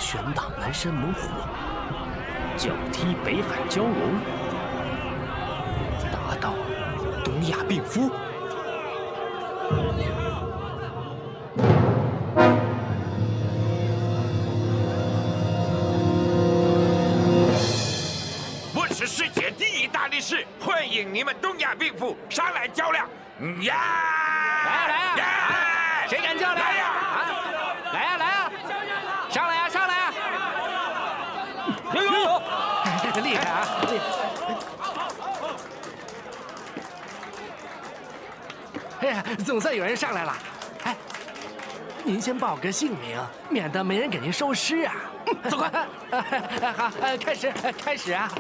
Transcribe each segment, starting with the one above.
拳打南山猛虎，脚踢北海蛟龙，打倒东亚病夫。我是世界第一大力士，欢迎你们东亚病夫上来较量！呀！来呀！谁敢较量？来呀！来呀！来呀！上来呀！上来呀！有！厉害啊！厉害！哎呀，总算有人上来了。哎，您先报个姓名，免得没人给您收尸啊。走快！好，开始啊！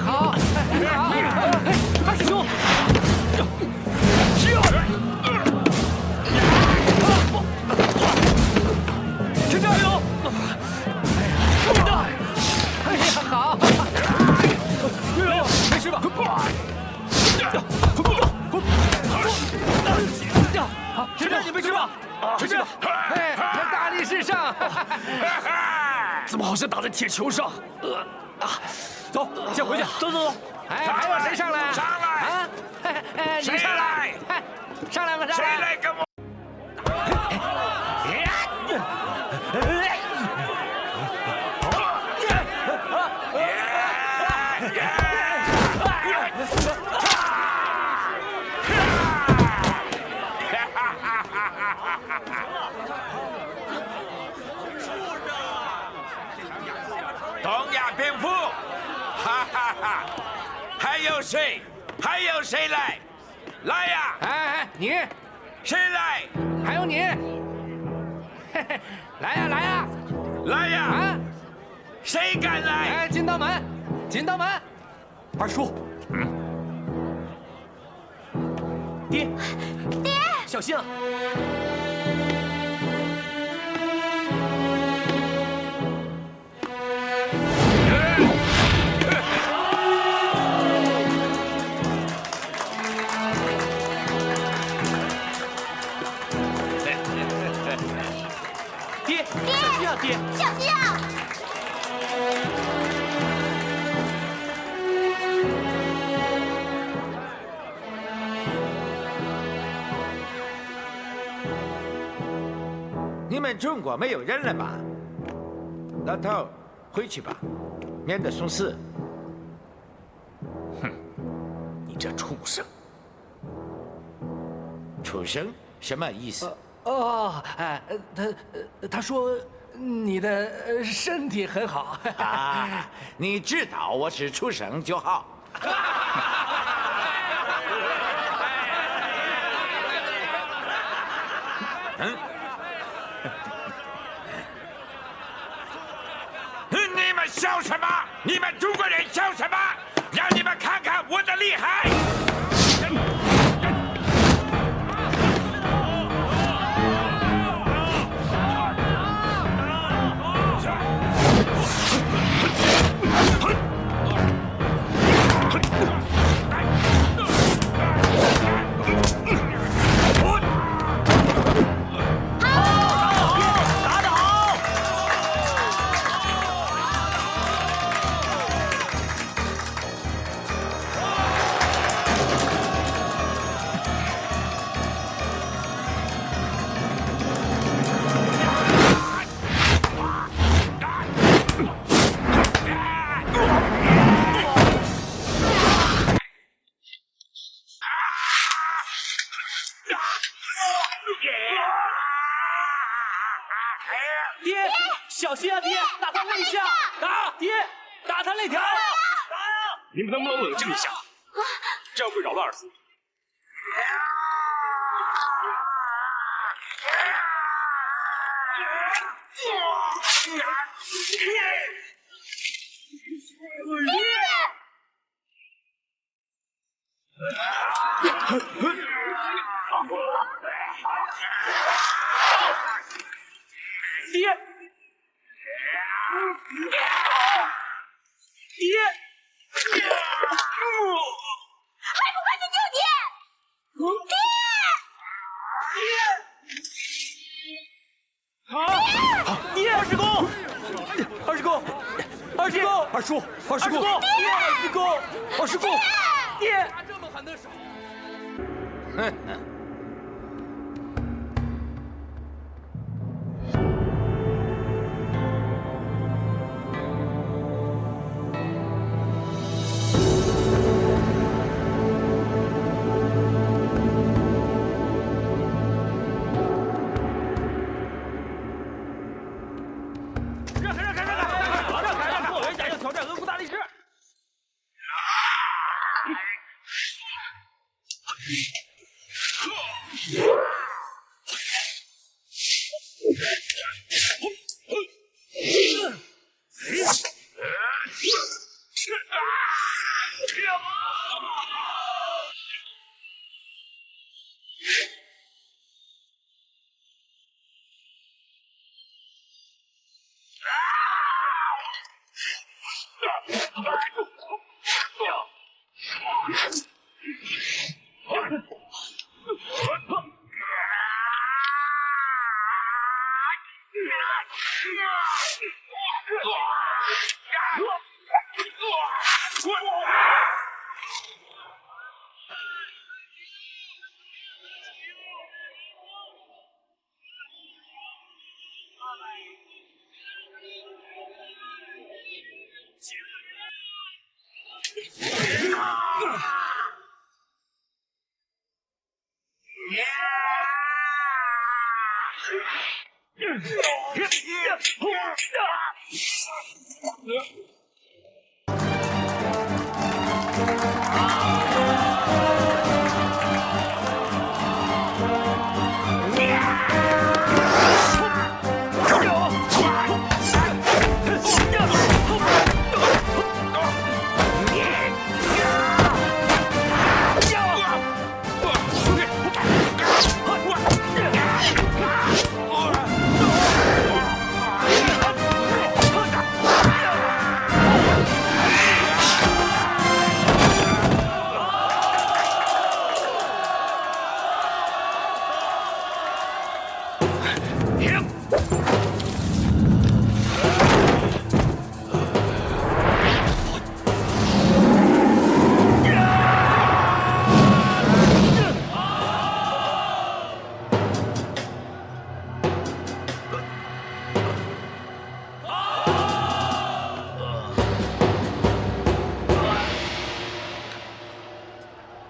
好，二师兄，陈加油！哎呀，好，没事吧？陈加，你没事吧？没事吧？哎，大力士上，怎么好像打在铁球上？走，先回去。走。哎，还有谁上来？上来！啊，你上来！上来吧，上来！谁来跟我？东亚病夫，哈哈哈！还有谁？还有谁来？来呀！哎，你谁来？还有你，来呀！来呀！啊！谁敢来？哎，金刀门！二叔，爹，小心啊！爹，小心啊，爹！小心啊！你们中国没有人了吧？老头，回去吧，免得送死。你这畜生！畜生什么意思？他说你的身体很好。啊，你知道我是畜生就好。你们笑什么？你们中国人笑什么？让你们看看我的厉害！爹，小心啊，爹！打他肋下！打！爹，打他肋条！打呀！你们能不能冷静一下？这样会扰乱二叔。二师公，二叔，二师公，爹，二师公，二师公，爹，这么狠的手。哼。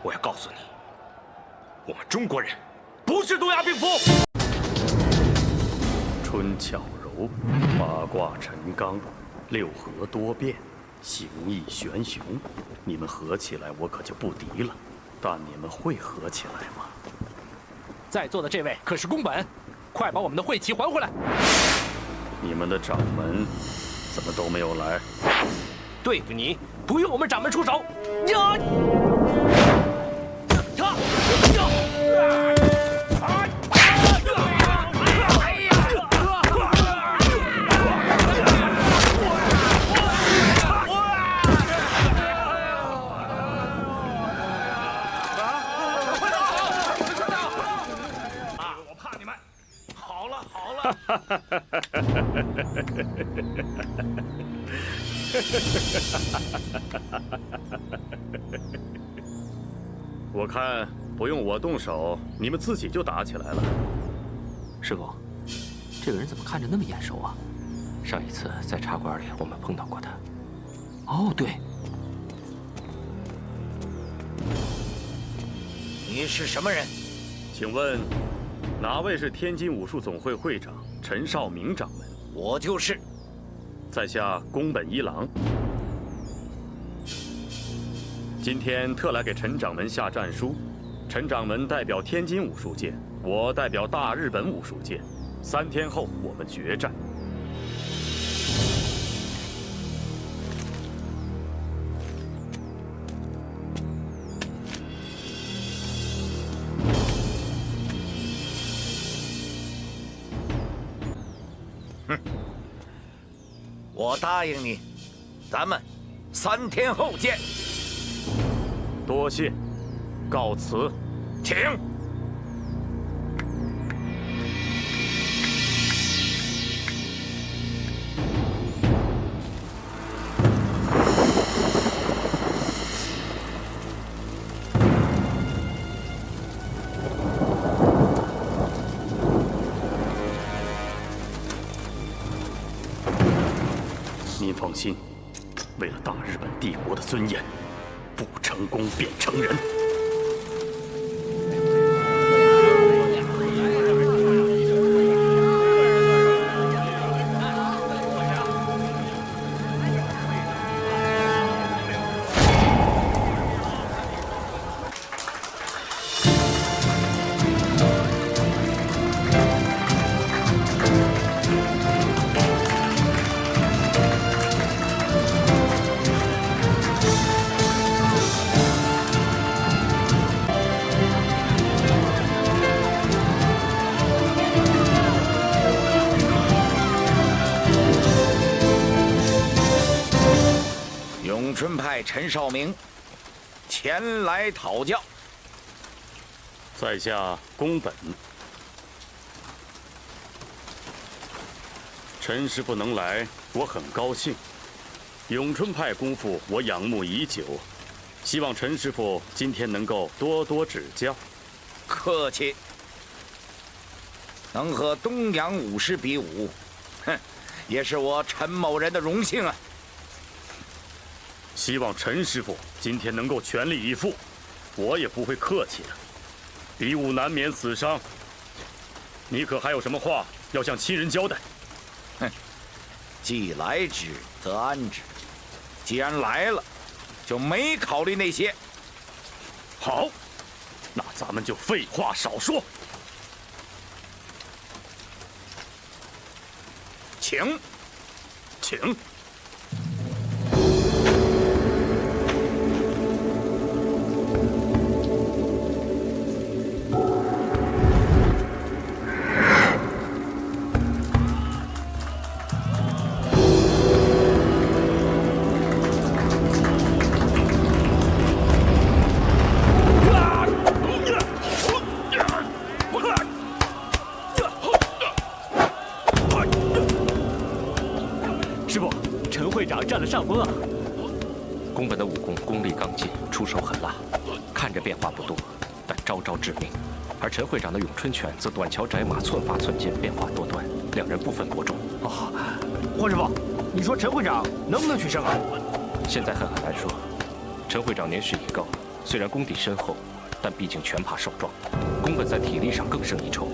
我要告诉你，我们中国人不是东亚病夫。春巧柔，八卦陈刚，六合多变，形意玄雄。你们合起来，我可就不敌了。但你们会合起来吗？在座的这位可是宫本，快把我们的会旗还回来！你们的掌门怎么都没有来？对付你，不用我们掌门出手。呀！我看不用我动手，你们自己就打起来了。师傅，这个人怎么看着那么眼熟啊？上一次在茶馆里我们碰到过他。哦，对，你是什么人？请问哪位是天津武术总会会长陈少明掌门？我就是。在下宫本一郎。今天特来给陈掌门下战书。陈掌门代表天津武术界，我代表大日本武术界。3天后我们决战。我答应你，咱们3天后见。多谢，告辞。请。您放心，为了大日本帝国的尊严，不成功便成仁。永春派陈绍明前来讨教。在下宫本。陈师傅能来，我很高兴。永春派功夫我仰慕已久，希望陈师傅今天能够多多指教。客气。能和东洋武师比武，也是我陈某人的荣幸啊。希望陈师傅今天能够全力以赴，我也不会客气的。比武难免死伤，你可还有什么话要向亲人交代？既来之则安之，既然来了，就没考虑那些。好，那咱们就废话少说，请。请。师傅，陈会长占了上风啊！宫本的武功功力刚劲，出手狠辣，看着变化不多，但招招致命。而陈会长的咏春拳则短桥窄马，寸发寸剑，变化多端，两人不分伯仲。哦，黄师傅，你说陈会长能不能取胜啊？现在很难说。陈会长年事已高，虽然功底深厚，但毕竟拳怕少壮，宫本在体力上更胜一筹。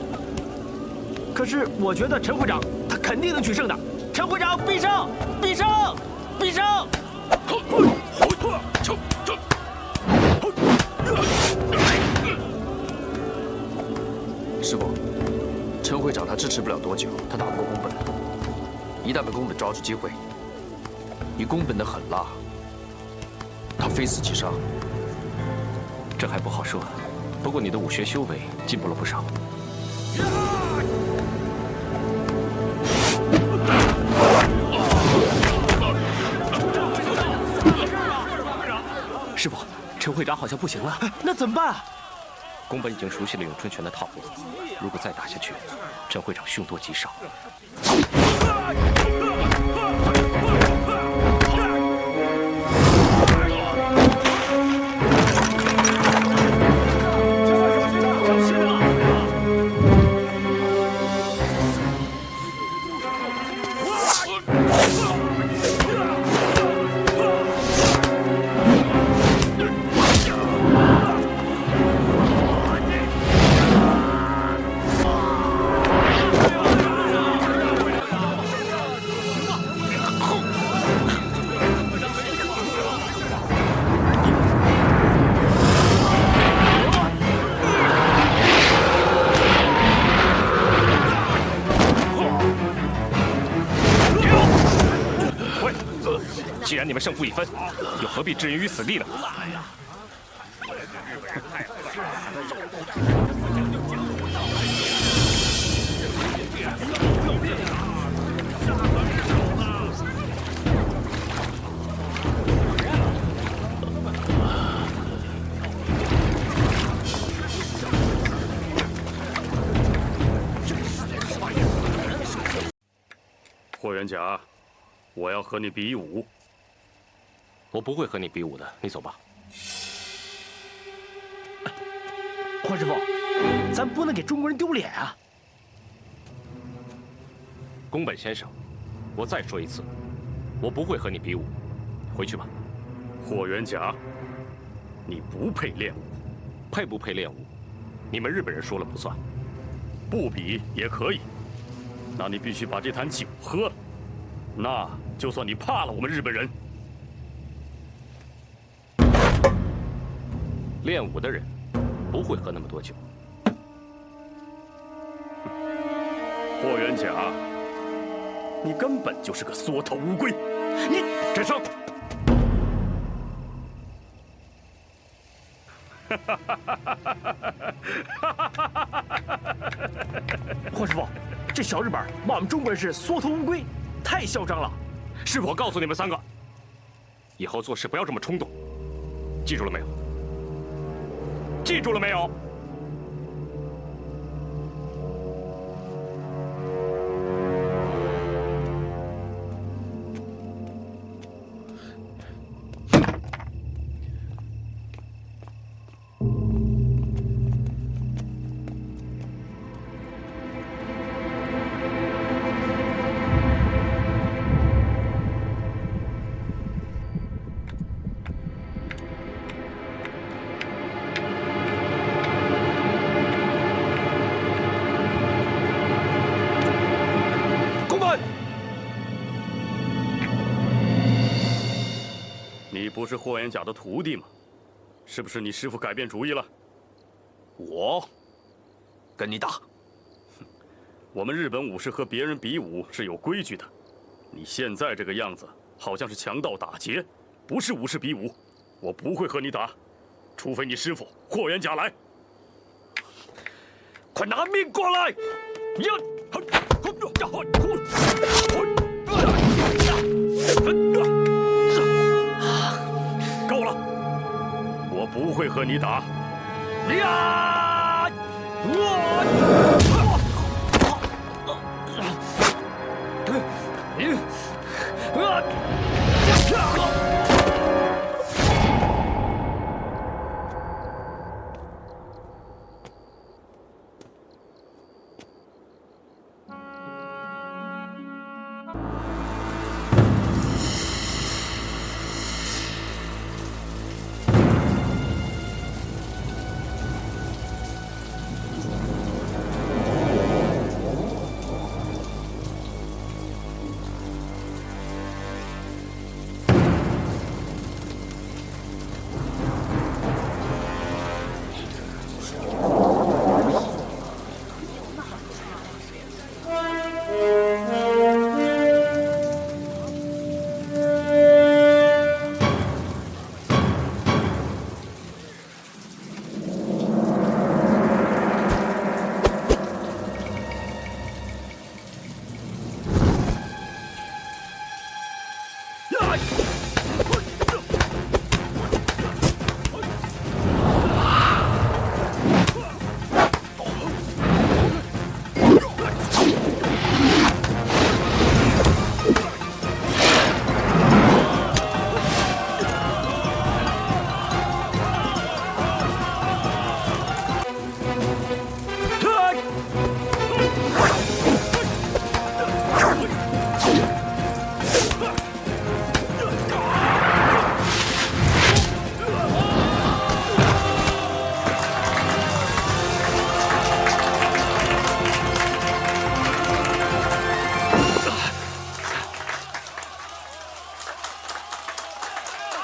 可是我觉得陈会长他肯定能取胜的。陈会长必胜！必胜！必胜！师傅，陈会长他支持不了多久，他打不过宫本。一旦被宫本抓住机会，以宫本的狠辣，他非死即伤。这还不好说，不过你的武学修为进步了不少。师傅，陈会长好像不行了，那怎么办啊？宫本已经熟悉了咏春拳的套路，如果再打下去，陈会长凶多吉少。既然你们胜负已分，又何必置人于死地呢？霍元甲，我要和你比武。我不会和你比武的，你走吧。黄师傅，咱不能给中国人丢脸啊！宫本先生，我再说一次，我不会和你比武，回去吧。霍元甲，你不配练武。配不配练武，你们日本人说了不算。不比也可以，那你必须把这坛酒喝了，那就算你怕了我们日本人。练武的人不会喝那么多酒。霍元甲，你根本就是个缩头乌龟！你站上！霍师傅，这小日本骂我们中国人是缩头乌龟，太嚣张了。师傅，我告诉你们3个，以后做事不要这么冲动，记住了没有？记住了没有？你不是霍元甲的徒弟吗？是不是你师傅改变主意了？我跟你打。我们日本武士和别人比武是有规矩的，你现在这个样子好像是强盗打劫，不是武士比武。我不会和你打，除非你师傅霍元甲来。快拿命过来！够了，我不会和你打。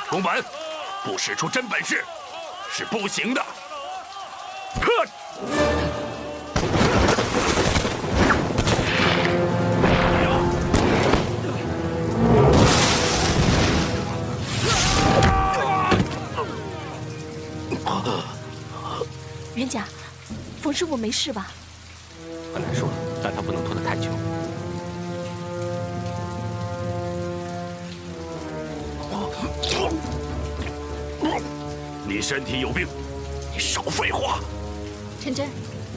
宫本，不使出真本事是不行的。元甲，冯师傅没事吧？很难说，但他不能拖得太久。你身体有病，你少废话。陈真，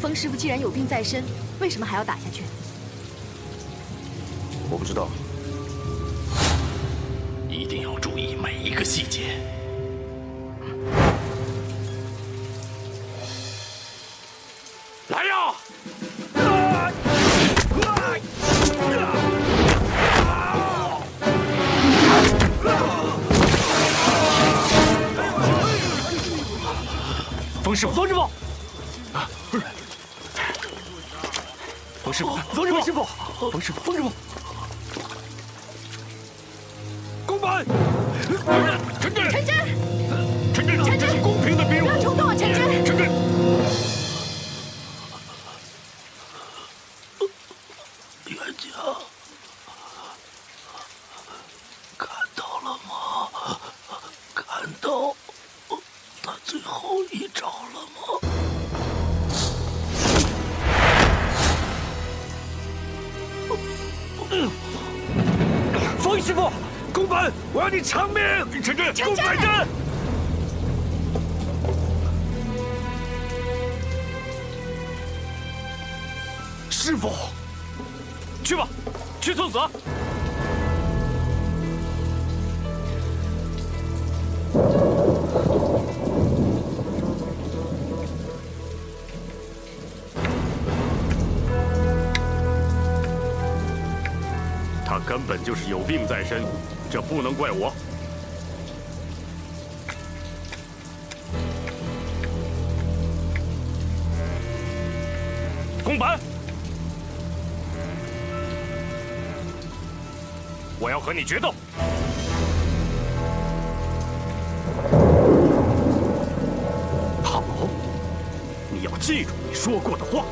冯师傅既然有病在身，为什么还要打下去？我不知道。一定要注意每一个细节。来呀！冯师傅，冯师傅，啊，不是，冯师傅，冯师傅，冯师傅，冯师傅，公本，陈真，陈真，这是公平的比武，不要冲动啊，陈真，陈真。冤家，看到了吗？看到他最后一招了吗？冯师傅，公本，我要你偿命！陈真，公本真。师傅，去吧，去送死。他根本就是有病在身，这不能怪我。公本，我要和你决斗。好，你要记住你说过的话。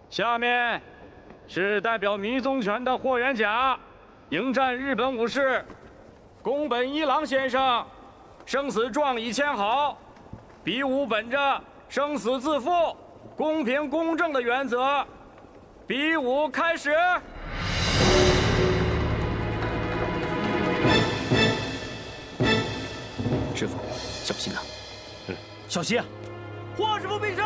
下面是代表迷踪拳的霍元甲迎战日本武士宫本一郎先生，生死状已签好，比武本着生死自负、公平公正的原则，比武开始。师傅，小心呐！小心啊！霍师傅必胜！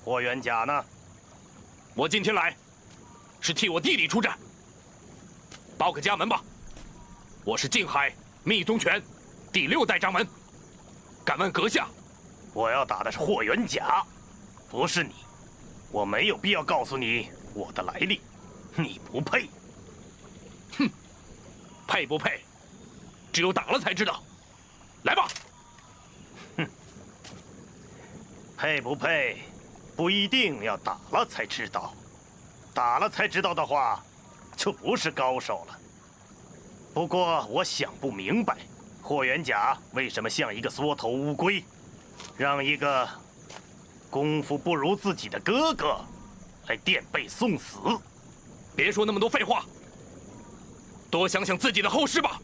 霍元甲呢？我今天来，是替我弟弟出战。报个家门吧。我是静海密宗拳第6代掌门。敢问阁下，我要打的是霍元甲，不是你。我没有必要告诉你我的来历，你不配。哼，配不配，只有打了才知道。来吧。哼，配不配，不一定要打了才知道。打了才知道的话，就不是高手了。不过我想不明白，霍元甲为什么像一个缩头乌龟，让一个功夫不如自己的哥哥来垫背送死。别说那么多废话，多想想自己的后事吧。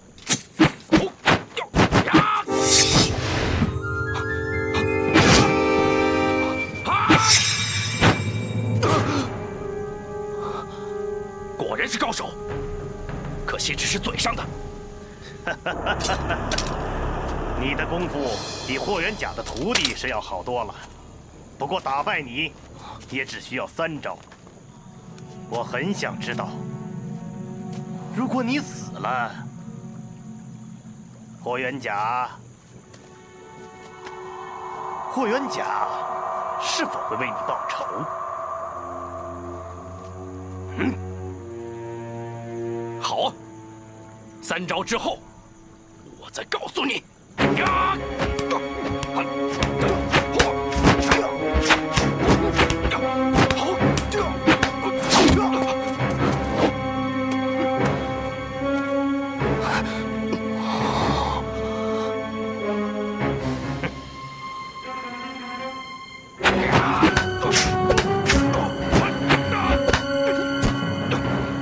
果然是高手，可惜只是嘴上的。你的功夫比霍元甲的徒弟是要好多了，不过打败你也只需要3招。我很想知道，如果你死了，霍元甲是否会为你报仇？好啊，3招之后，我再告诉你。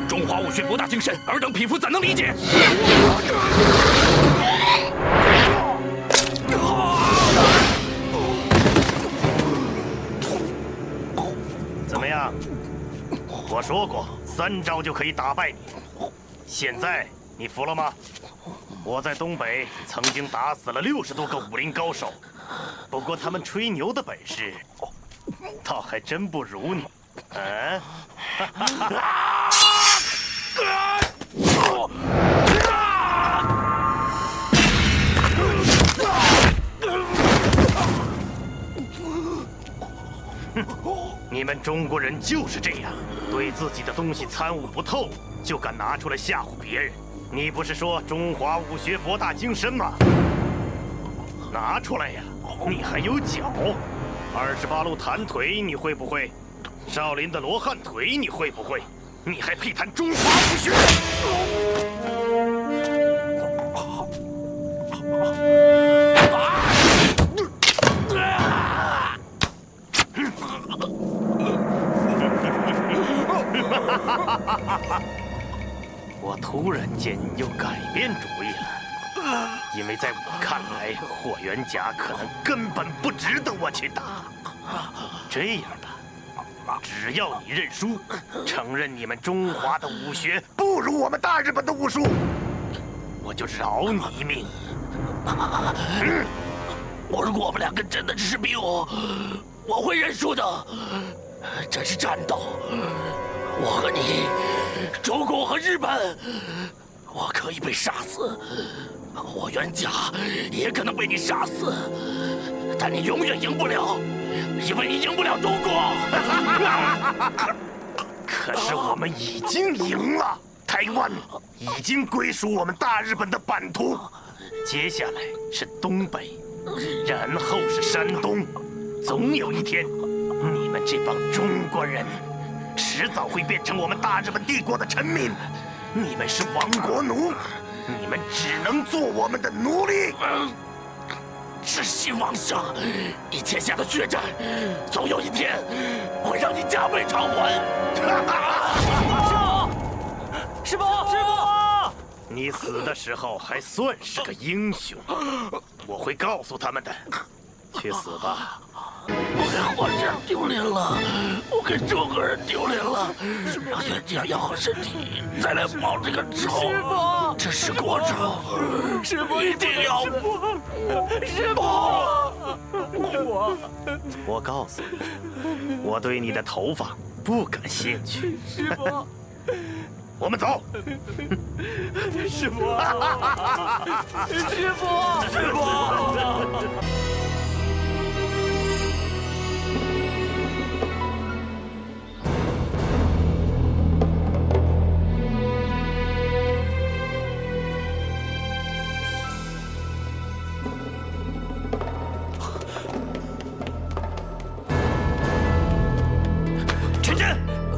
中华武学博大精深，尔等匹夫怎能理解？怎么样？我说过3招就可以打败你，现在你服了吗？我在东北曾经打死了60多个武林高手，不过他们吹牛的本事，倒还真不如你。嗯。你们中国人就是这样，对自己的东西参悟不透，就敢拿出来吓唬别人。你不是说中华武学博大精深吗？拿出来呀！你还有脚？28路弹腿你会不会？少林的罗汉腿你会不会？你还配谈中华武学？我突然间又改变主意了，因为在我看来，霍元甲可能根本不值得我去打。这样吧，只要你认输，承认你们中华的武学不如我们大日本的武术，我就饶你一命。如果我们2个真的只是比武，我会认输的。这是战斗，我和你，中国和日本，我可以被杀死，霍元甲也可能被你杀死，但你永远赢不了，因为你赢不了中国。可是我们已经赢了，台湾已经归属我们大日本的版图，接下来是东北，然后是山东，总有一天，你们这帮中国人，迟早会变成我们大日本帝国的臣民。你们是亡国奴，你们只能做我们的奴隶。痴心妄想，你欠下的血债，总有一天会让你加倍偿还。师傅，师傅，你死的时候还算是个英雄，我会告诉他们的。去死吧！我给皇上丢脸了，我给中国人丢脸了。让元甲养好身体，再来报这个仇。师傅，这是国仇，师傅一定要师傅，我告诉你，我对你的头发不感兴趣。师傅，我们走。师傅，师傅，师傅。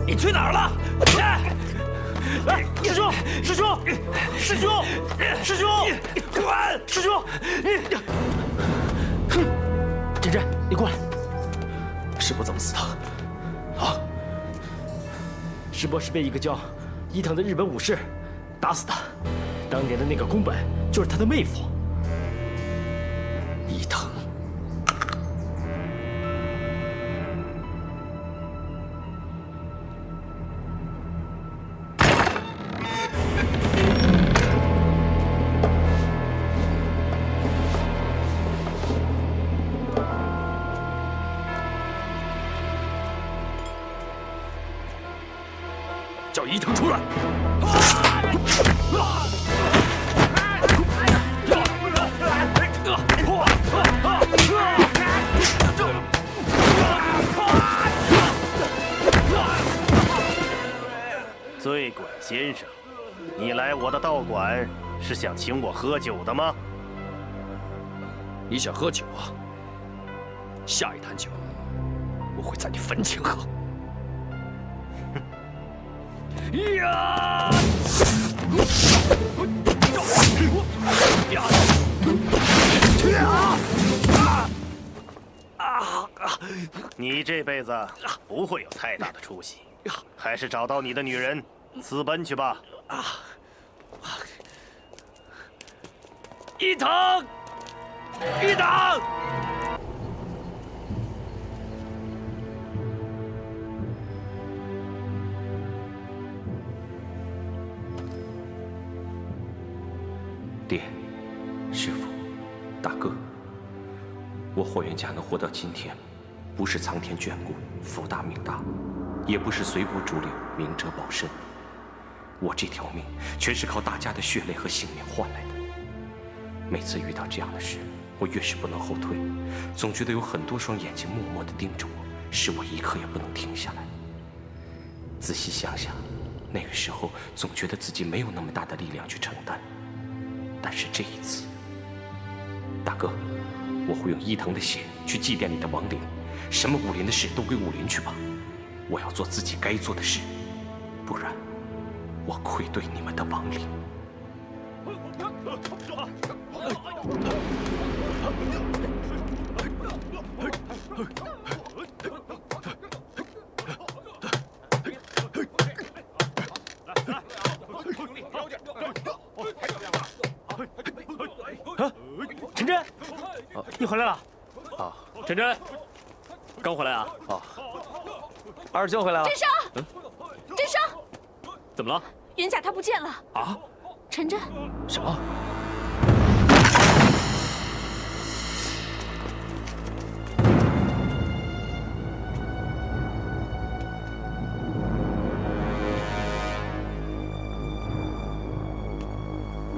你去哪儿了？哎，师兄，师兄，师兄，师兄，滚！师兄，真真，你过来。师伯怎么死的？啊？师伯是被一个叫伊藤的日本武士打死的。当年的那个宫本就是他的妹夫。伊藤。叫伊藤出来！醉鬼先生，你来我的道馆是想请我喝酒的吗？你想喝酒啊？下一坛酒，我会在你坟前喝。呀！你这辈子不会有太大的出息，还是找到你的女人，私奔去吧。伊藤，伊藤。爹，师傅，大哥，我霍元甲能活到今天，不是苍天眷顾、福大命大，也不是随波逐流、明哲保身。我这条命全是靠大家的血泪和性命换来的。每次遇到这样的事，我越是不能后退，总觉得有很多双眼睛默默地盯着我，使我一刻也不能停下来。仔细想想，那个时候总觉得自己没有那么大的力量去承担。但是这一次，大哥，我会用伊藤的血去祭奠你的亡灵，什么武林的事都归武林去吧。我要做自己该做的事，不然我愧对你们的亡灵。陈真，你回来了。啊，陈真，刚回来啊？啊，二舅回来了。真生，真生，怎么了？元甲他不见了。啊？陈真，什么？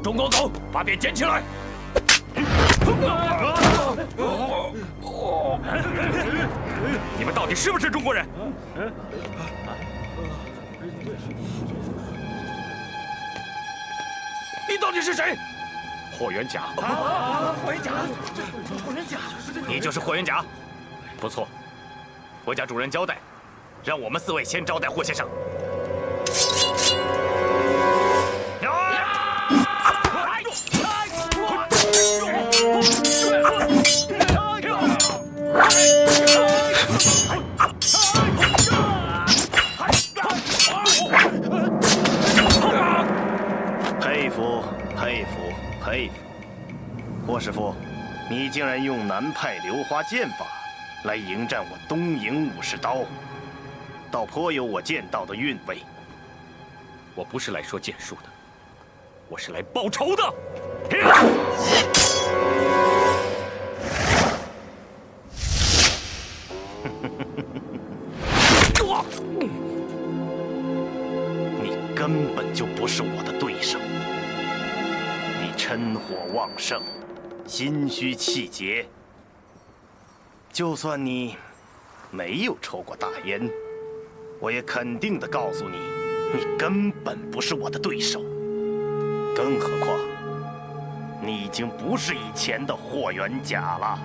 中国狗，把鞭捡起来！你们到底是不是中国人？你到底是谁？霍元甲。霍元甲，霍元甲，你就是霍元甲？不错，我家主人交代，让我们4位先招待霍先生。佩服，佩服，佩服！霍师傅，你竟然用南派流花剑法来迎战我东瀛武士刀，倒颇有我剑道的韵味。我不是来说剑术的，我是来报仇的。你根本就不是我的对手。你嗔火旺盛，心虚气结。就算你没有抽过大烟，我也肯定的告诉你，你根本不是我的对手。更何况，你已经不是以前的霍元甲了。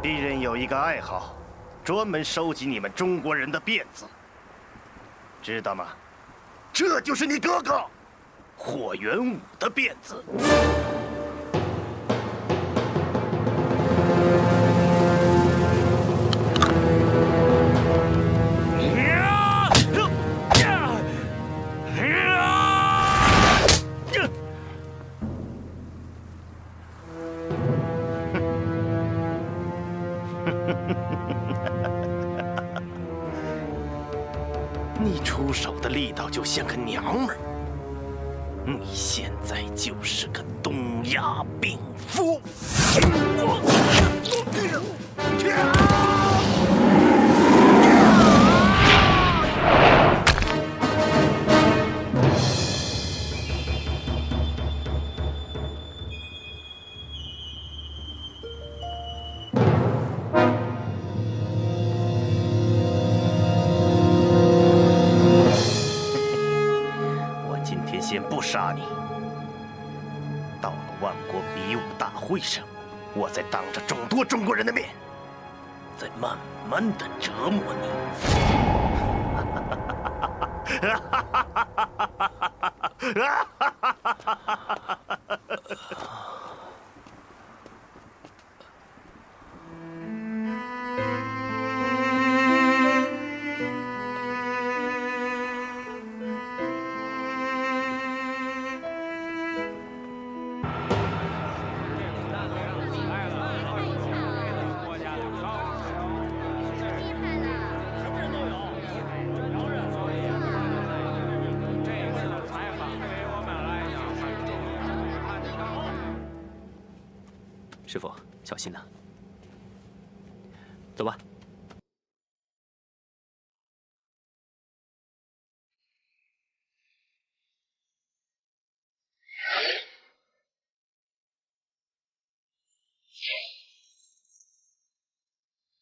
鄙人有一个爱好，专门收集你们中国人的辫子，知道吗？这就是你哥哥霍元武的辫子。你出手的力道就像个娘们儿，你现在就是个东亚病夫。先不杀你，到了万国比武大会上，我再当着众多中国人的面，再慢慢的折磨你。师傅，小心呐！走吧。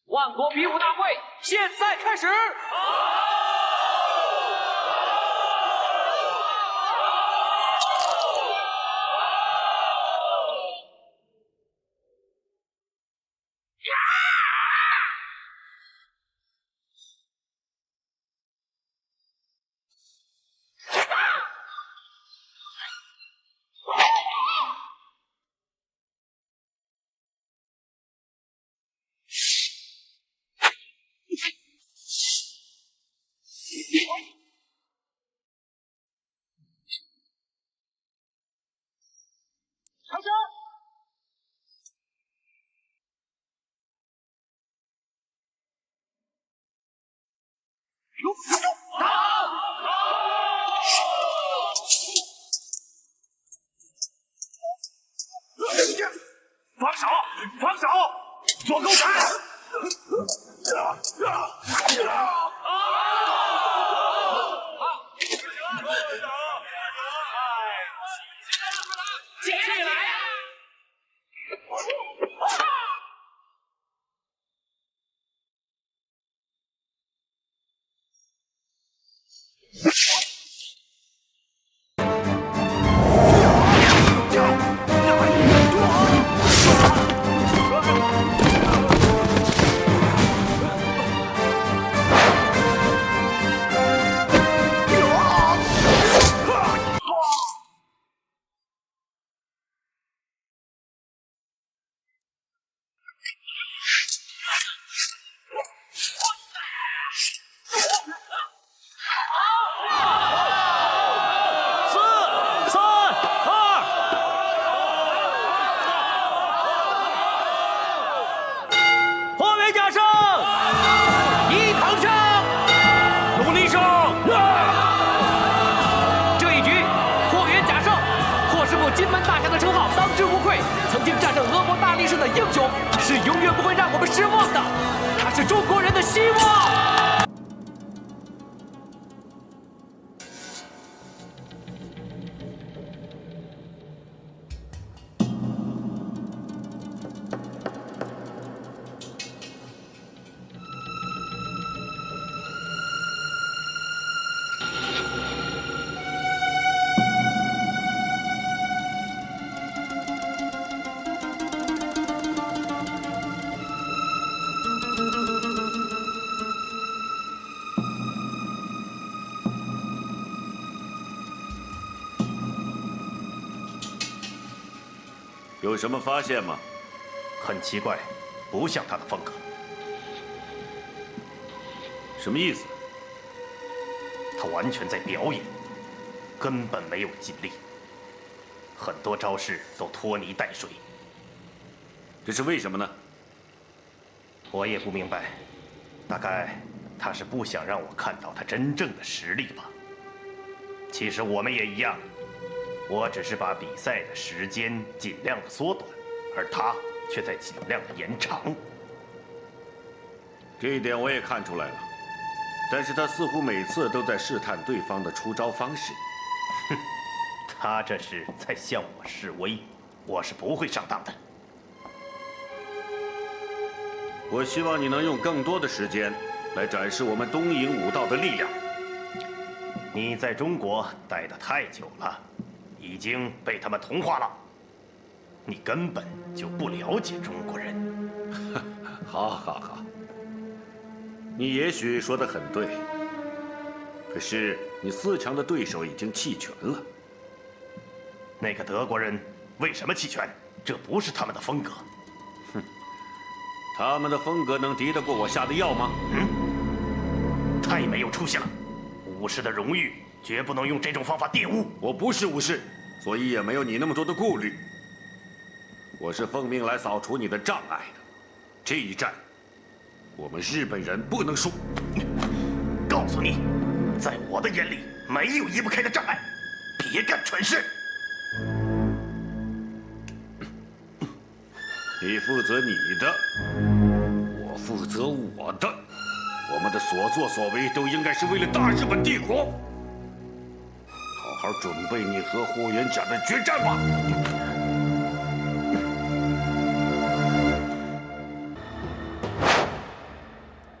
万国比武大会现在开始！长枪！放手！放手！做狗铲！起来！金门大将的称号当之无愧。贵，曾经战胜俄国大力士的英雄，是永远不会让我们失望的。他是中国人的希望。有什么发现吗？很奇怪，不像他的风格。什么意思？他完全在表演，根本没有尽力，很多招式都拖泥带水。这是为什么呢？我也不明白，大概他是不想让我看到他真正的实力吧。其实我们也一样。我只是把比赛的时间尽量的缩短，而他却在尽量的延长。这一点我也看出来了，但是他似乎每次都在试探对方的出招方式。哼，他这是在向我示威，我是不会上当的。我希望你能用更多的时间来展示我们东瀛武道的力量。你在中国待得太久了。已经被他们同化了，你根本就不了解中国人。好，你也许说得很对，可是你4强的对手已经弃权了。那个德国人为什么弃权？这不是他们的风格。哼，他们的风格能敌得过我下的药吗？太没有出息了！武士的荣誉绝不能用这种方法玷污。我不是武士，所以也没有你那么多的顾虑。我是奉命来扫除你的障碍的。这一战，我们日本人不能输。告诉你，在我的眼里，没有移不开的障碍。别干蠢事。你负责你的，我负责我的。我们的所作所为都应该是为了大日本帝国。好好准备你和霍元甲的决战吧。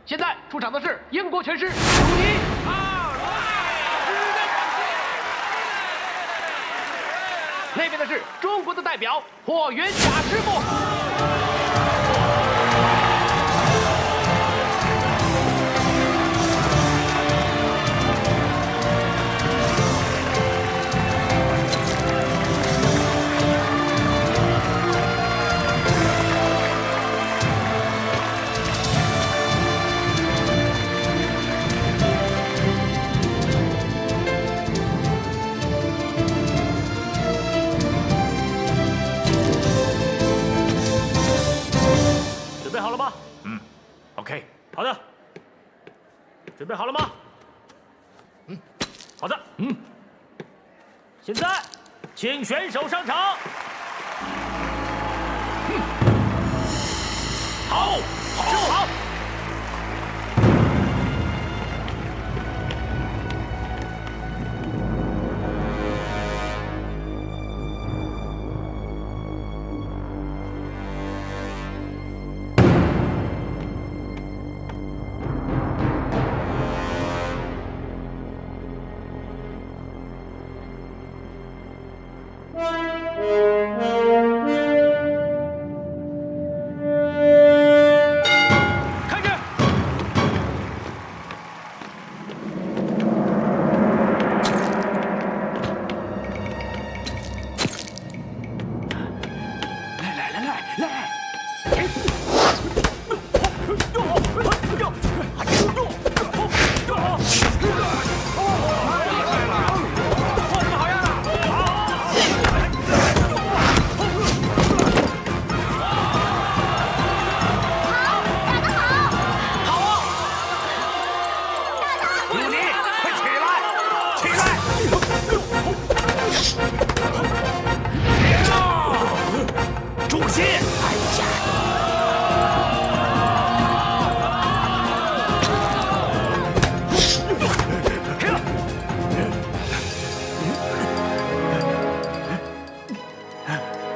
现在出场的是英国拳师鲁尼。那边的是中国的代表霍元甲师傅。准备好了吗？OK， 好的。准备好了吗？好的。现在，请选手上场。好，师傅好。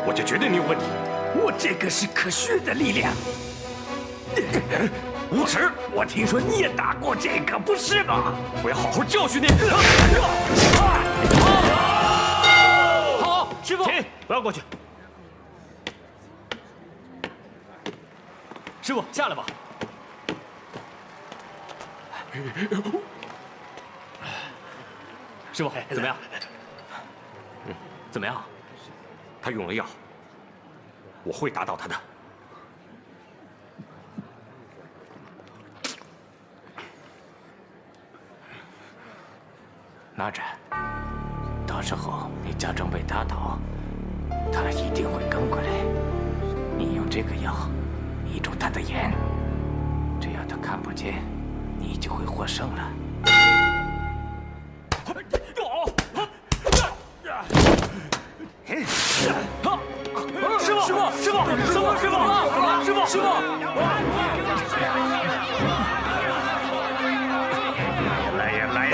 我就觉得你有问题。我这个是可学的力量。无耻！我听说你也打过这个，不是吗？我要好好教训你。好，师傅，停，不要过去。师傅，下来吧。师傅，怎么样？怎么样？他用了药，我会打倒他的。哪吒，到时候你假装被打倒，他一定会跟过来。你用这个药迷住他的眼，只要他看不见，你就会获胜了。师傅，师傅，师傅，师傅，师傅，师傅！来呀，来呀！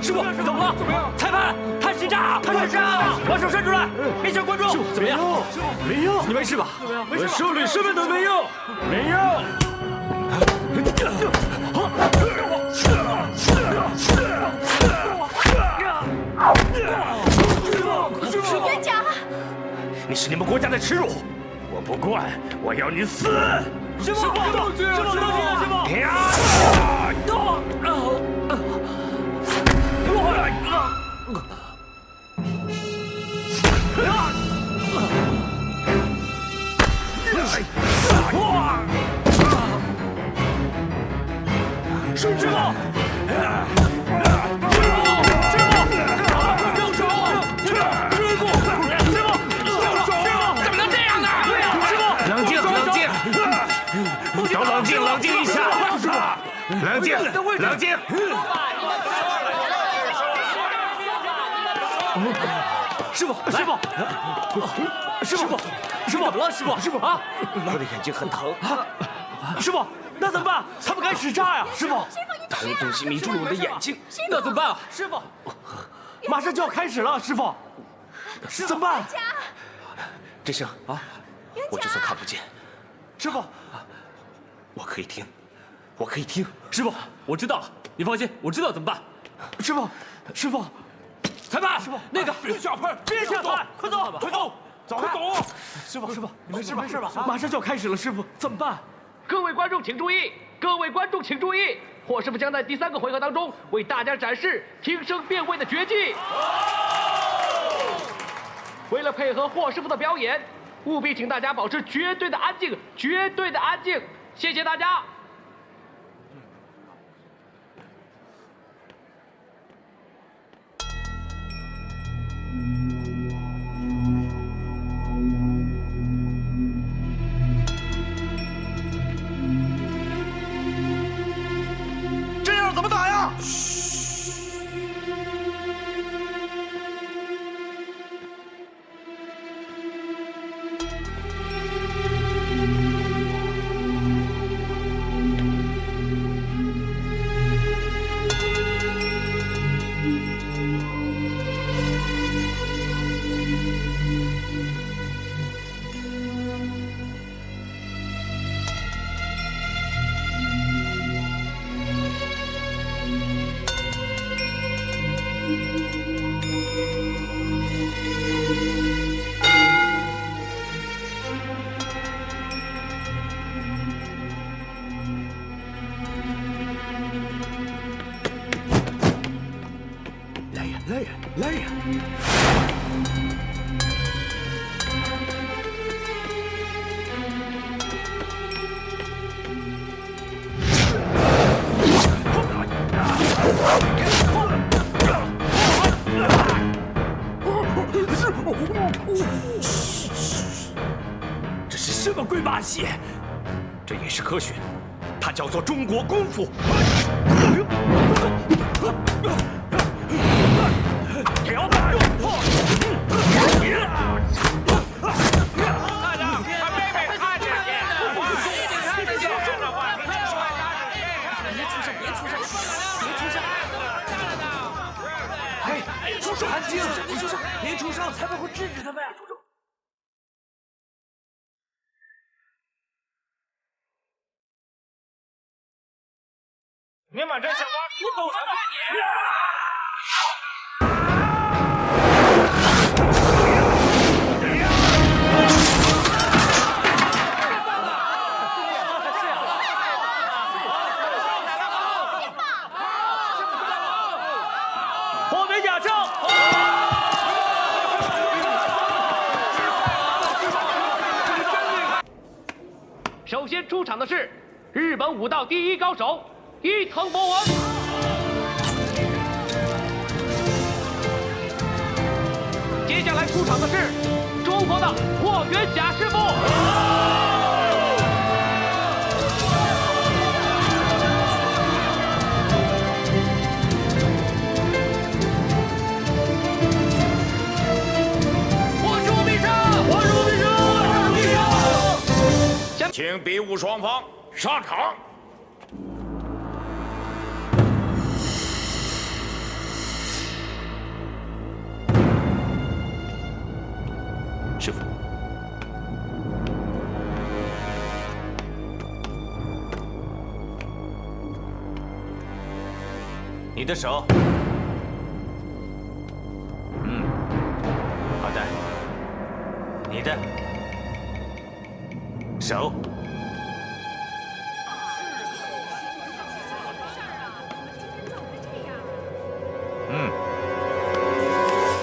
师傅，怎么了？怎么样？裁判，看实战，看实战！把手伸出来，面向观众。怎么样？没用，你没事吧？我手里什么都没有，没有。元甲，你是你们国家的耻辱，我不管，我要你死！师傅，师傅，师傅，师傅！都冷静，冷静一下！冷静，冷静！师傅，师傅，师傅，师傅，怎么了？师傅，师傅啊！我的眼睛很疼。师傅，那怎么办？他们开始炸呀！师傅，他用东西迷住了我的眼睛，那怎么办啊？师傅，马上就要开始了，师傅，怎么办？这声啊，我就算看不见，师傅，我可以听，我可以听。师傅，我知道了，你放心，我知道怎么办。师傅，师傅，裁判，师傅，那个别下拍，别下拍，快走，快走，走，快走！师傅，师傅，你没事吧？马上就要开始了，师傅，怎么办？各位观众请注意，各位观众请注意，霍师傅将在第3个回合当中为大家展示听声辨位的绝技。为了配合霍师傅的表演，务必请大家保持绝对的安静，绝对的安静，谢谢大家。这样怎么打呀？来呀！这是什么鬼把戏？这也是科学，它叫做中国功夫。安静！出声，别出声，裁判会制止他们呀！出声。你们这小娃不懂什么？后面假证。首先出场的是日本武道第一高手伊藤博文。接下来出场的是中国的霍元甲师傅。请比武双方上场。师傅，你的手。好的。你的手。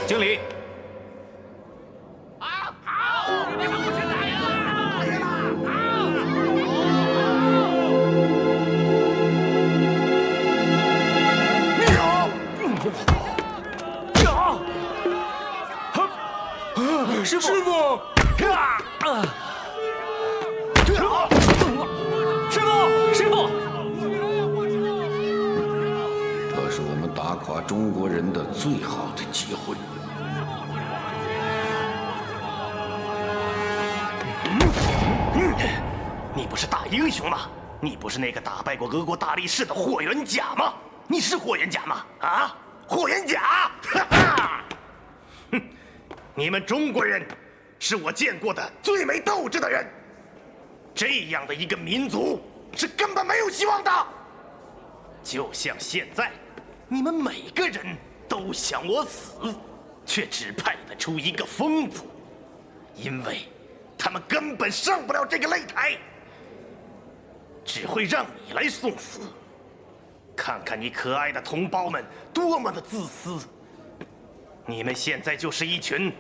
经理。师傅，师傅，这是我们打垮中国人的最好的机会。你不是大英雄吗？你不是那个打败过俄国大力士的霍元甲吗？你是霍元甲吗？啊，霍元甲！哈哈！哼，你们中国人是我见过的最没斗志的人。这样的一个民族是根本没有希望的。就像现在，你们每个人都想我死，却只派得出一个疯子，因为他们根本上不了这个擂台。只会让你来送死。看看你可爱的同胞们多么的自私！你们现在就是一群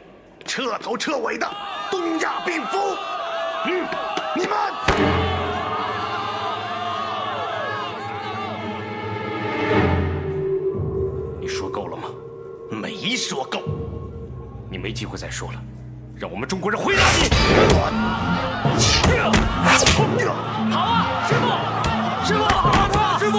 彻头彻尾的东亚病夫！你们！你说够了吗？没说够。你没机会再说了，让我们中国人回答你！好啊，师傅，师傅，师傅！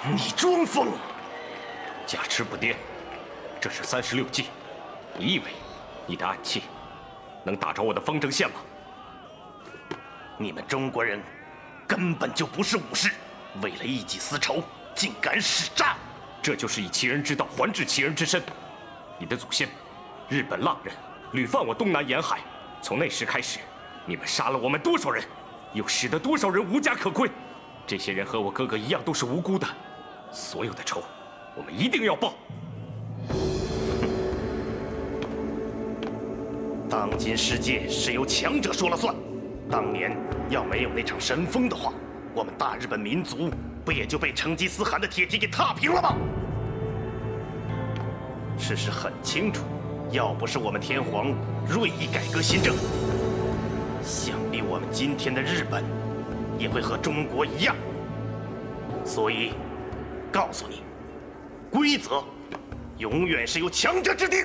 你装疯！假痴不癫，这是36计。你以为你的暗器能打着我的风筝线吗？你们中国人根本就不是武士，为了一己私仇，竟敢使诈！这就是以其人之道还治其人之身。你的祖先，日本浪人，屡犯我东南沿海。从那时开始，你们杀了我们多少人，又使得多少人无家可归。这些人和我哥哥一样，都是无辜的。所有的仇，我们一定要报。当今世界是由强者说了算。当年要没有那场神风的话，我们大日本民族不也就被成吉思汗的铁蹄给踏平了吗？事实很清楚，要不是我们天皇锐意改革新政，想必我们今天的日本也会和中国一样。所以，告诉你，规则永远是由强者制定。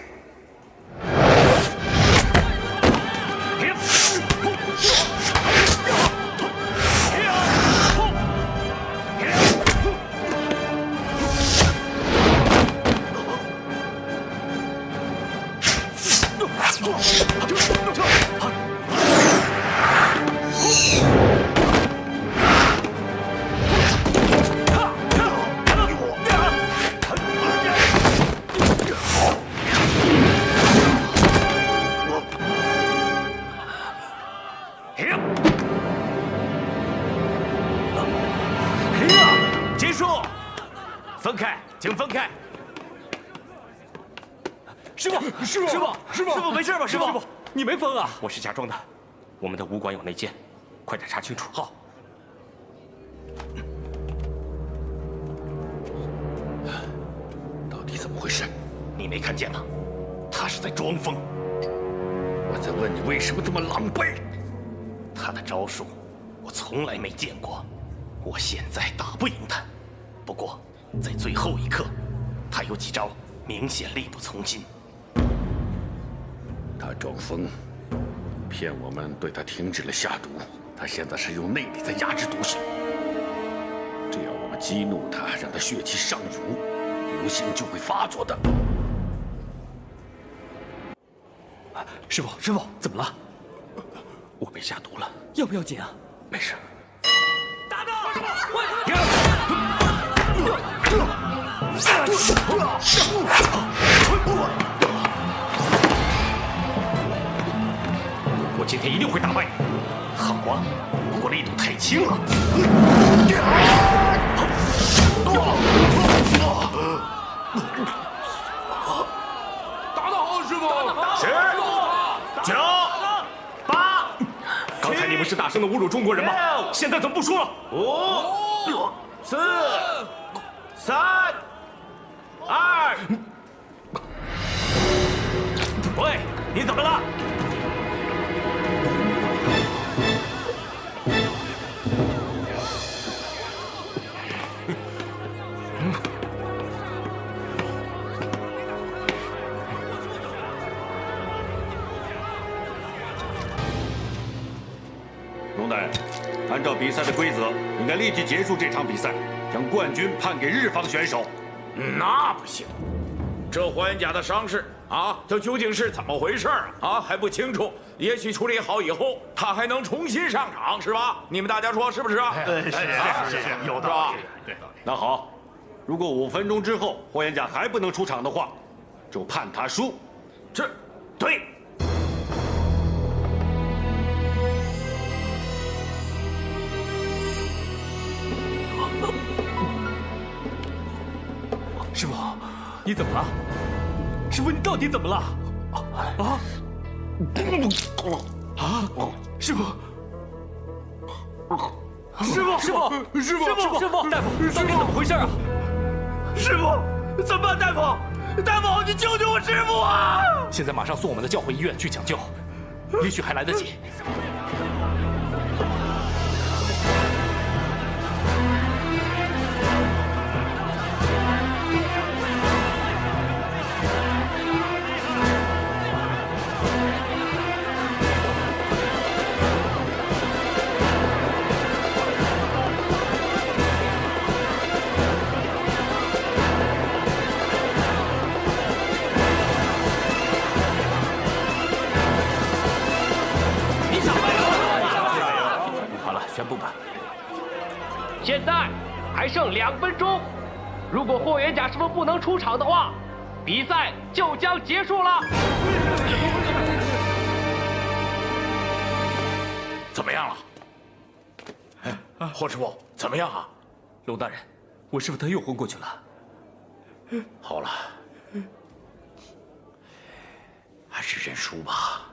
结束，分开，请分开。师傅，师傅没事吧？师傅，你没疯啊？我是假装的，我们的武馆有内奸，快点查清楚。好。到底怎么回事？你没看见吗？他是在装疯。我在问你为什么这么狼狈？他的招数我从来没见过，我现在打不赢他。不过在最后一刻，他有几招明显力不从心。他装疯，骗我们对他停止了下毒。他现在是用内力在压制毒性。只要我们激怒他，让他血气上涌，毒性就会发作的。师傅，怎么了？我被下毒了，要不要紧啊？没事。打到！我今天一定会打败你。好啊，不过力度太轻了。打得好，师傅。10、9、8。刚才你们是大声的侮辱中国人吗？现在怎么不说了？5、4、3、2。喂，你怎么了？龙大人，按照比赛的规则，应该立即结束这场比赛，将冠军判给日方选手。那不行，这霍元甲的伤势啊，他究竟是怎么回事啊？还不清楚。也许处理好以后，他还能重新上场，是吧？你们大家说是不是啊？是，有道理。对，那好，如果5分钟之后霍元甲还不能出场的话，就判他输。这，对。师傅，你怎么了？师傅，你到底怎么了？师傅，大夫，到底怎么回事啊？师傅，怎么办？大夫，你救救我师傅啊！现在马上送我们的教会医院去抢救，也许还来得及。宣布吧。现在还剩2分钟，如果霍元甲师傅不能出场的话，比赛就将结束了。怎么样了？霍师傅，怎么样啊？龙大人，我师傅他又昏过去了。好了，还是认输吧。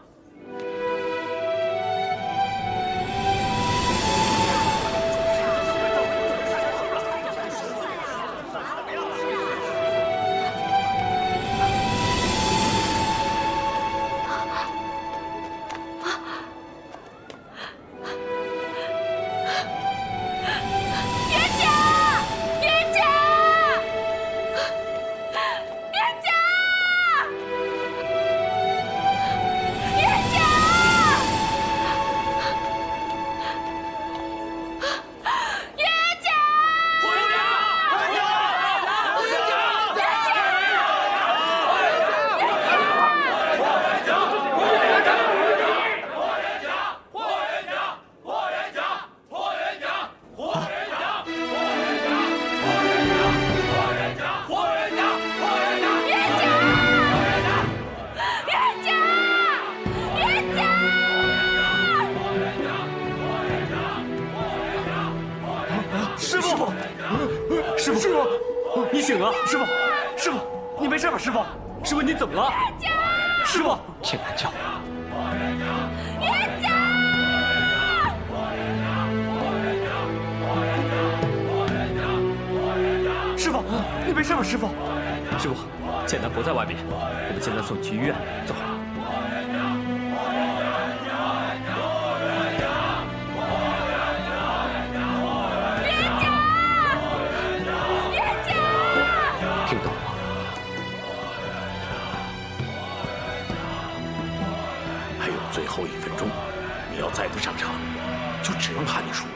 元了？师傅，师傅，你没事吧？师傅，师傅你怎么了？师傅，请南教。冤家！师傅，你没事吧？师傅，师傅，简单不在外面，我们现在送你去医院，走。听到了吗？还有最后1分钟，你要再不上场，就只能判你输了。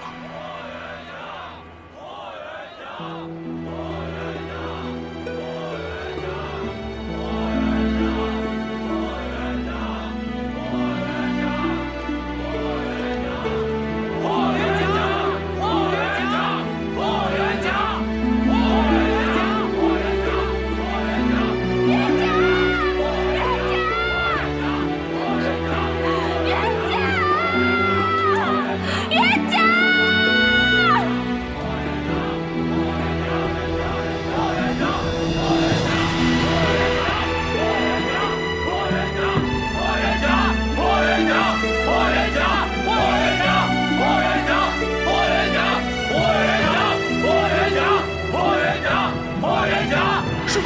师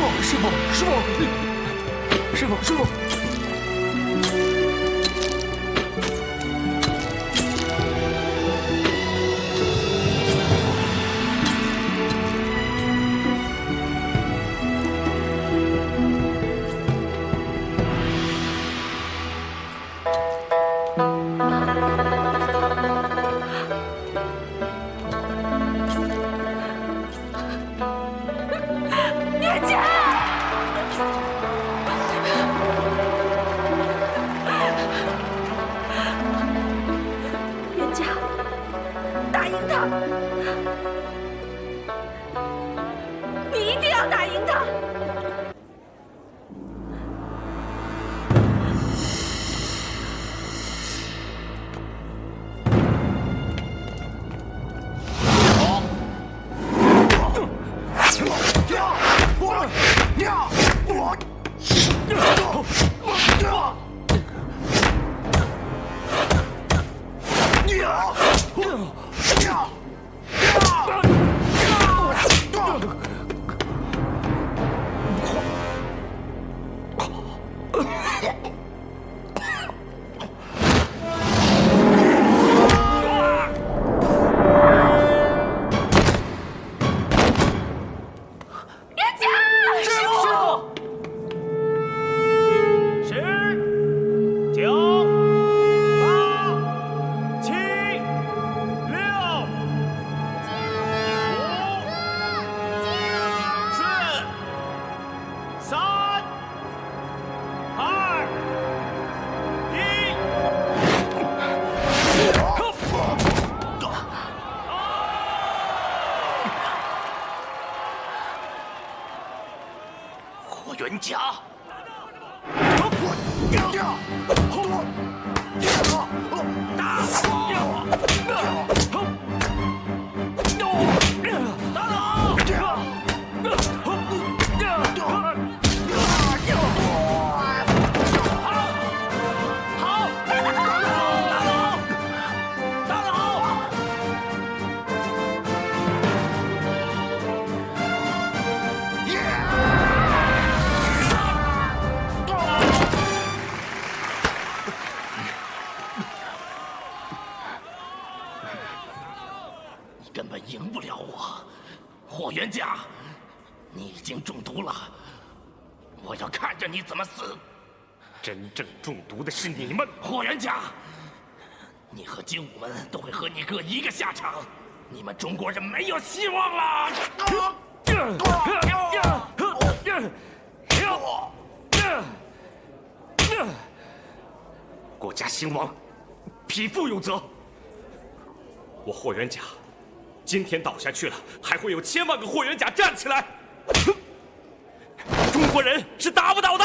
傅。冤家！根本赢不了我，霍元甲，你已经中毒了，我要看着你怎么死。真正中毒的是你们，霍元甲，你和精武门都会和你哥一个下场，你们中国人没有希望了。国家兴亡，匹夫有责。我霍元甲。今天倒下去了，还会有千万个霍元甲站起来。中国人是打不倒的。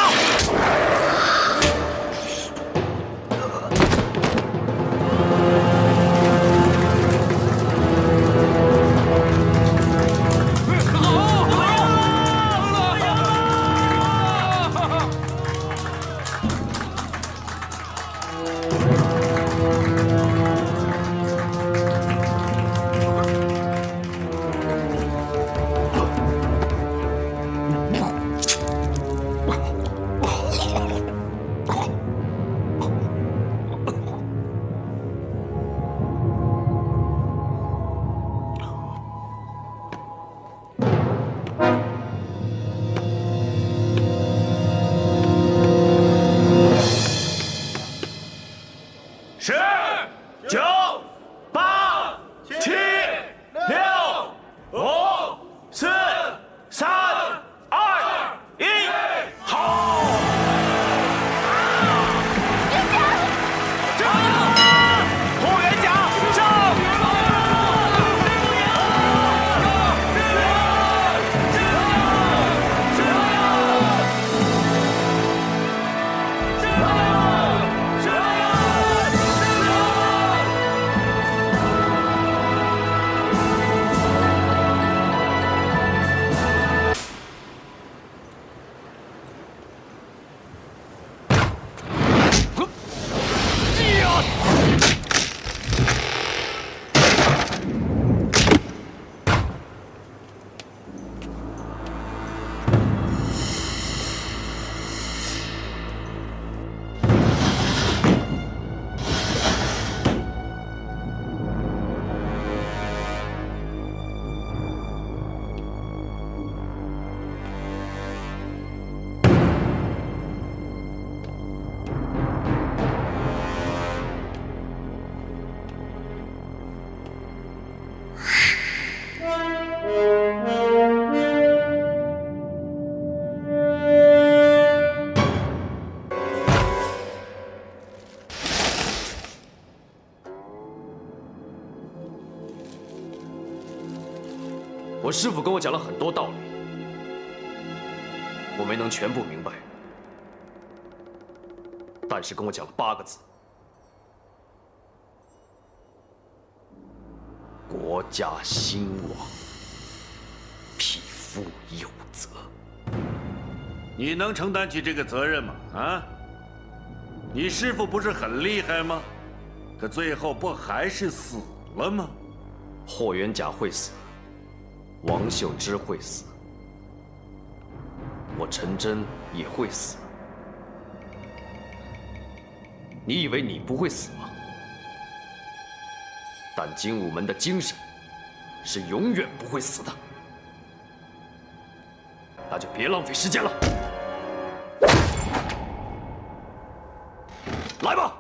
我师父跟我讲了很多道理，我没能全部明白，但是跟我讲了8个字：国家兴亡，匹夫有责。你能承担起这个责任吗？啊？你师父不是很厉害吗？可最后不还是死了吗？霍元甲会死，王秀芝会死，我陈真也会死。你以为你不会死吗？但精武门的精神是永远不会死的。那就别浪费时间了，来吧！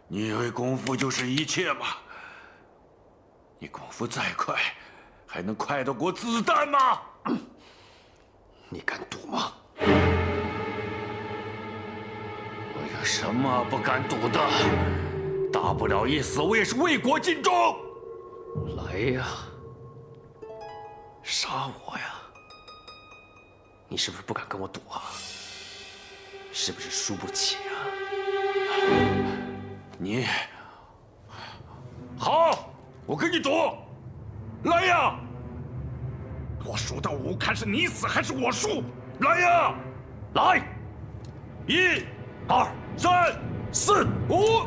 你以为功夫就是一切吗？你功夫再快，还能快得过子弹吗？你敢赌吗？我有什么不敢赌的？大不了一死，我也是为国尽忠。来呀，杀我呀！你是不是不敢跟我赌啊？是不是输不起啊？你好，我跟你赌，来呀！我数到5，看是你死还是我输。来呀，来！1、2、3、4、5。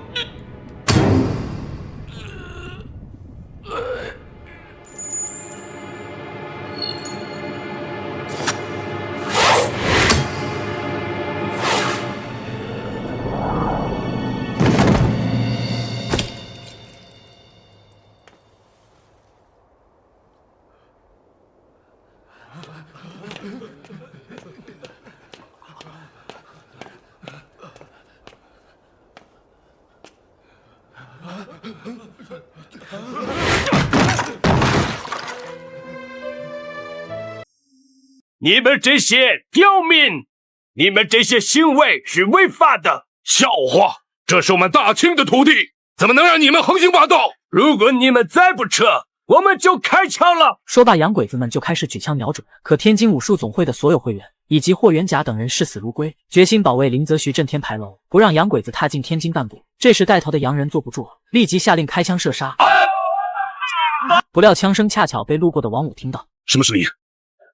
你们这些刁民，你们这些行为是违法的。笑话，这是我们大清的土地，怎么能让你们横行霸道？如果你们再不撤，我们就开枪了。说罢，洋鬼子们就开始举枪瞄准，可天津武术总会的所有会员以及霍元甲等人视死如归，决心保卫林则徐震天牌楼，不让洋鬼子踏进天津半步。这时带头的洋人坐不住了，立即下令开枪射杀。不料枪声恰巧被路过的王五听到。什么声音？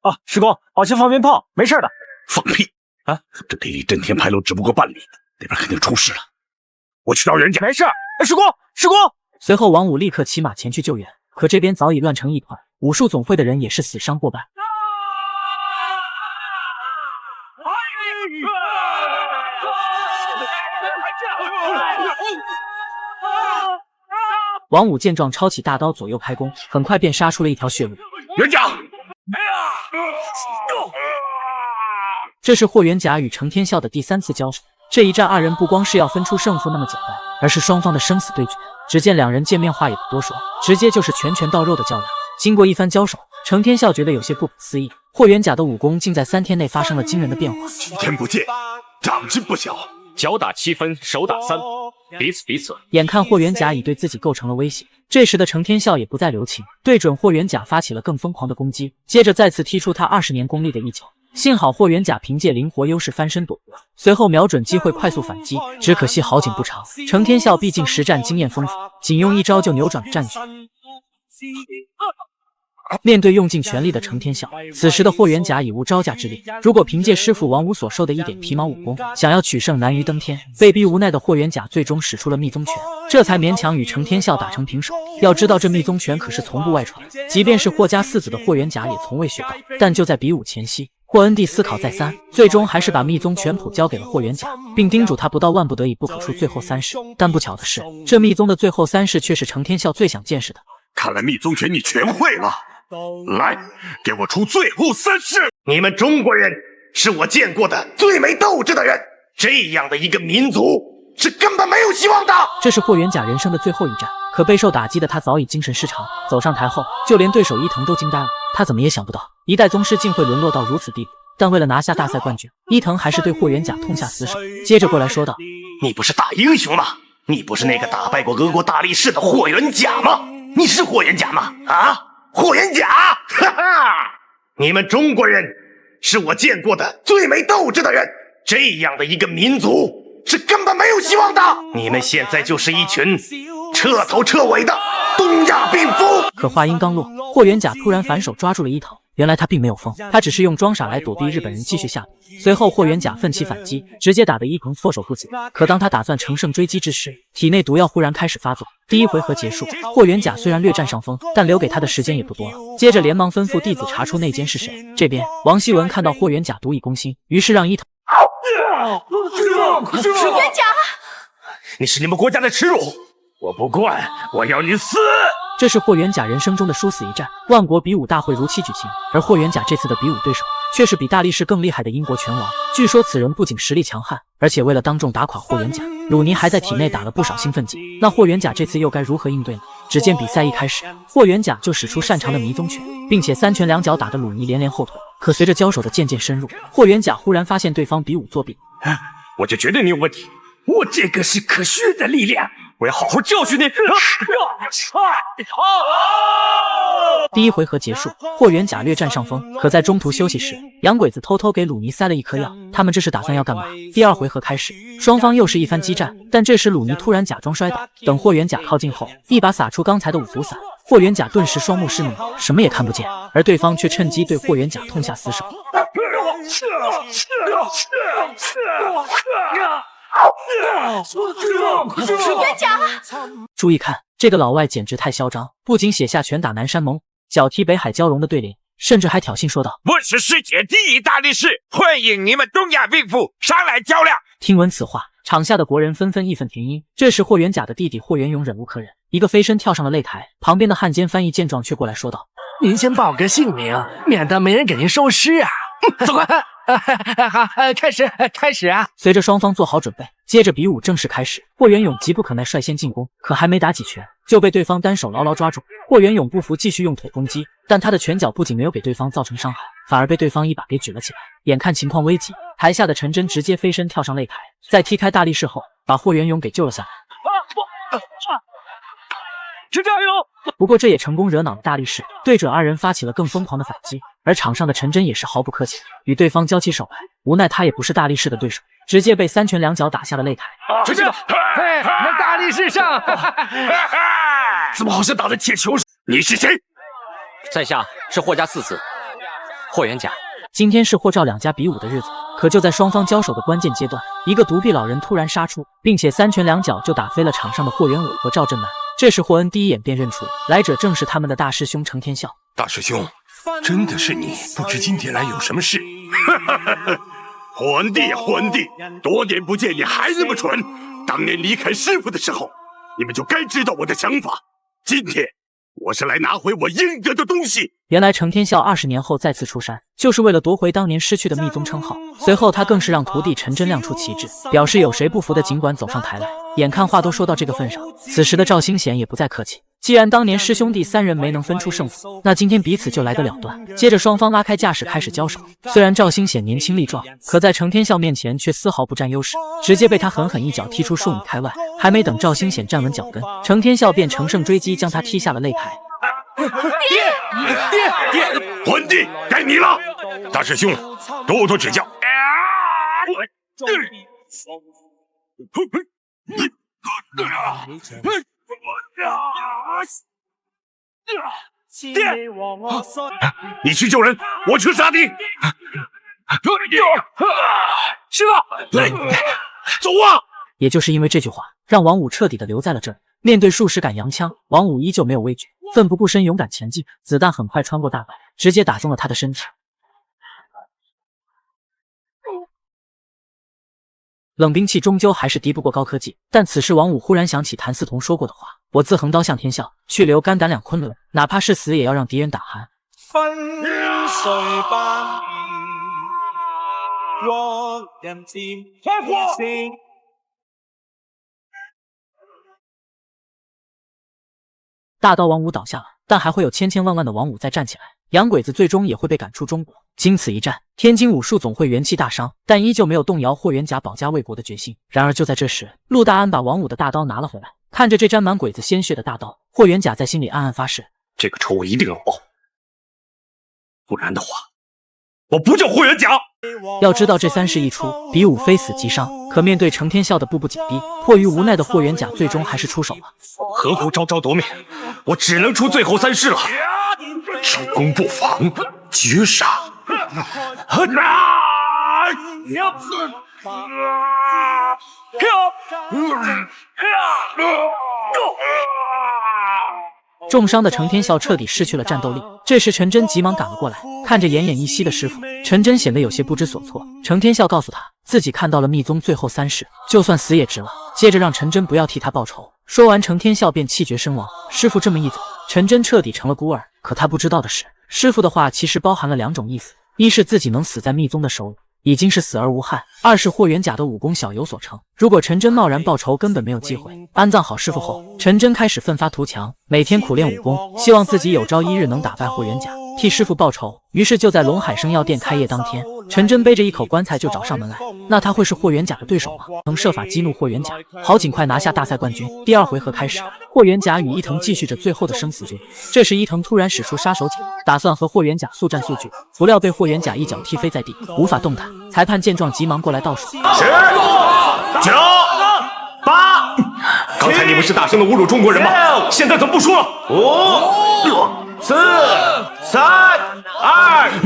啊，师公，好像放鞭炮，没事的。放屁！啊，这离震天牌楼只不过半里，那边肯定出事了。我去找人家。没事。师公，师公。随后王五立刻骑马前去救援，可这边早已乱成一团，武术总会的人也是死伤过半。王五见状，抄起大刀左右开弓，很快便杀出了一条血路。元甲！这是霍元甲与程天笑的第3次交手。这一战，二人不光是要分出胜负那么简单，而是双方的生死对决。只见两人见面话也不多说，直接就是拳拳到肉的较量。经过一番交手，程天笑觉得有些不可思议，霍元甲的武功竟在3天内发生了惊人的变化。几天不见，长进不小。脚打7分，手打3，彼此彼此。眼看霍元甲已对自己构成了威胁，这时的程天笑也不再留情，对准霍元甲发起了更疯狂的攻击，接着再次踢出他20年功力的一脚。幸好霍元甲凭借灵活优势翻身躲过，随后瞄准机会快速反击，只可惜好景不长。程天笑毕竟实战经验丰富，仅用一招就扭转了战局。面对用尽全力的程天笑，此时的霍元甲已无招架之力。如果凭借师傅王五所授的一点皮毛武功，想要取胜难于登天。被逼无奈的霍元甲最终使出了密宗拳，这才勉强与程天笑打成平手。要知道这密宗拳可是从不外传，即便是霍家4子的霍元甲也从未学到。但就在比武前夕，霍恩帝思考再三，最终还是把密宗拳谱交给了霍元甲，并叮嘱他不到万不得已不可出最后3式。但不巧的是，这密宗的最后3式却是程天笑最想见识的。看来密宗拳你全会了。来，给我出最后3式！你们中国人是我见过的最没斗志的人，这样的一个民族是根本没有希望的。这是霍元甲人生的最后一战，可备受打击的他早已精神失常，走上台后，就连对手伊藤都惊呆了。他怎么也想不到，一代宗师竟会沦落到如此地步。但为了拿下大赛冠军，伊藤还是对霍元甲痛下死手，接着过来说道：“你不是大英雄吗？你不是那个打败过俄国大力士的霍元甲吗？你是霍元甲吗？啊？”霍元甲，哈哈！你们中国人是我见过的最没斗志的人，这样的一个民族是根本没有希望的。你们现在就是一群彻头彻尾的东亚病夫。可话音刚落，霍元甲突然反手抓住了伊藤。原来他并没有疯，他只是用装傻来躲避日本人继续下毒。随后霍元甲奋起反击，直接打得伊藤措手不及。可当他打算乘胜追击之时，体内毒药忽然开始发作。第1回合结束，霍元甲虽然略占上风，但留给他的时间也不多了。接着连忙吩咐弟子查出内奸是谁。这边王希文看到霍元甲毒已攻心，于是让伊藤元甲，你是你们国家的耻辱，我不惯，我要你死！这是霍元甲人生中的殊死一战，万国比武大会如期举行。而霍元甲这次的比武对手却是比大力士更厉害的英国拳王。据说此人不仅实力强悍，而且为了当众打垮霍元甲，鲁尼还在体内打了不少兴奋剂。那霍元甲这次又该如何应对呢？只见比赛一开始，霍元甲就使出擅长的迷踪拳，并且三拳两脚打得鲁尼连连后退。可随着交手的渐渐深入，霍元甲忽然发现对方比武作弊。我就觉得你有问题，我这个是可血的力量，我要好好教训你！第一回合结束，霍元甲略占上风。可在中途休息时，洋鬼子偷偷给鲁尼塞了一颗药。他们这是打算要干嘛？第二回合开始，双方又是一番激战。但这时鲁尼突然假装摔倒，等霍元甲靠近后，一把撒出刚才的五福伞。霍元甲顿时双目失明，什么也看不见，而对方却趁机对霍元甲痛下死手。元甲，注意看，这个老外简直太嚣张，不仅写下拳打南山盟，脚踢北海蛟龙的对联，甚至还挑衅说道：“我是世界第一大力士，欢迎你们东亚病夫上来较量。”听闻此话，场下的国人纷纷义愤填膺。这时霍元甲的弟弟霍元勇忍无可忍，一个飞身跳上了擂台。旁边的汉奸翻译见状却过来说道：“您先报个姓名，免得没人给您收尸啊！”走快！好，开始啊！随着双方做好准备，接着比武正式开始。霍元勇急不可耐率先进攻，可还没打几拳，就被对方单手牢牢抓住。霍元勇不服，继续用腿攻击，但他的拳脚不仅没有给对方造成伤害，反而被对方一把给举了起来。眼看情况危急，台下的陈真直接飞身跳上擂台，在踢开大力士后，把霍元勇给救了下来。是这样哟。不过这也成功惹恼了大力士，对着二人发起了更疯狂的反击。而场上的陈真也是毫不客气，与对方交起手来。无奈他也不是大力士的对手，直接被三拳两脚打下了擂台。出去吧！嘿，大力士上！怎么好像打在铁球上？你是谁？在下是霍家四子霍元甲。今天是霍赵两家比武的日子，可就在双方交手的关键阶段，一个独臂老人突然杀出，并且三拳两脚就打飞了场上的霍元武和赵振南。这时霍恩第一眼便认出来者正是他们的大师兄程天笑。大师兄，真的是你？不知今天来有什么事？霍恩弟，多年不见，你还那么蠢。当年离开师傅的时候，你们就该知道我的想法。今天我是来拿回我应得的东西。原来程天笑20年后再次出山，就是为了夺回当年失去的密宗称号。随后他更是让徒弟陈真亮出旗帜，表示有谁不服的尽管走上台来。眼看话都说到这个份上，此时的赵兴显也不再客气。既然当年师兄弟三人没能分出胜负，那今天彼此就来个了断。接着双方拉开架势开始交手。虽然赵兴显年轻力壮，可在程天笑面前却丝毫不占优势，直接被他狠狠一脚踢出数米开外。还没等赵兴显站稳脚跟，程天笑便乘胜追击，将他踢下了擂台。爹，混弟，该你了！大师兄，多多指教。爹，你去救人，我去杀敌。师傅，走啊！也就是因为这句话，让王武彻底的留在了这里。面对数十杆洋枪，王武依旧没有畏惧，奋不顾身，勇敢前进。子弹很快穿过大摆，直接打中了他的身体。冷兵器终究还是敌不过高科技，但此时王武忽然想起谭嗣同说过的话：“我自横刀向天笑，去留肝胆两昆仑，哪怕是死也要让敌人胆寒。”分碎班若人漸開聲。大刀王武倒下了，但还会有千千万万的王武再站起来。洋鬼子最终也会被赶出中国。经此一战，天津武术总会元气大伤，但依旧没有动摇霍元甲保家卫国的决心。然而就在这时，陆大安把王武的大刀拿了回来，看着这沾满鬼子鲜血的大刀，霍元甲在心里暗暗发誓：这个仇我一定要报，不然的话，我不叫霍元甲。要知道这3事一出，比武非死即伤。可面对程天笑的步步紧逼，迫于无奈的霍元甲最终还是出手了。合乎招招夺命，我只能出最后3式了。守攻不防，绝杀。重伤的程天笑彻底失去了战斗力。这时陈真急忙赶了过来，看着奄奄一息的师傅，陈真显得有些不知所措。程天笑告诉他，自己看到了密宗最后3式，就算死也值了。接着让陈真不要替他报仇。说完，程天笑便气绝身亡。师傅这么一走，陈真彻底成了孤儿。可他不知道的是，师傅的话其实包含了2种意思：一是自己能死在密宗的手里，已经是死而无憾；二是霍元甲的武功小有所成。如果陈真贸然报仇，根本没有机会。安葬好师傅后，陈真开始奋发图强，每天苦练武功，希望自己有朝一日能打败霍元甲，替师傅报仇。于是就在龙海生药店开业当天，陈真背着一口棺材就找上门来。那他会是霍元甲的对手吗？能设法激怒霍元甲，好尽快拿下大赛冠军。第2回合开始，霍元甲与伊藤继续着最后的生死决。这时伊藤突然使出杀手锏，打算和霍元甲速战速决，不料被霍元甲一脚踢飞在地，无法动弹。裁判见状急忙过来倒数10、9、8。刚才你不是大声的侮辱中国人吗？现在怎么不说了？5、4、3、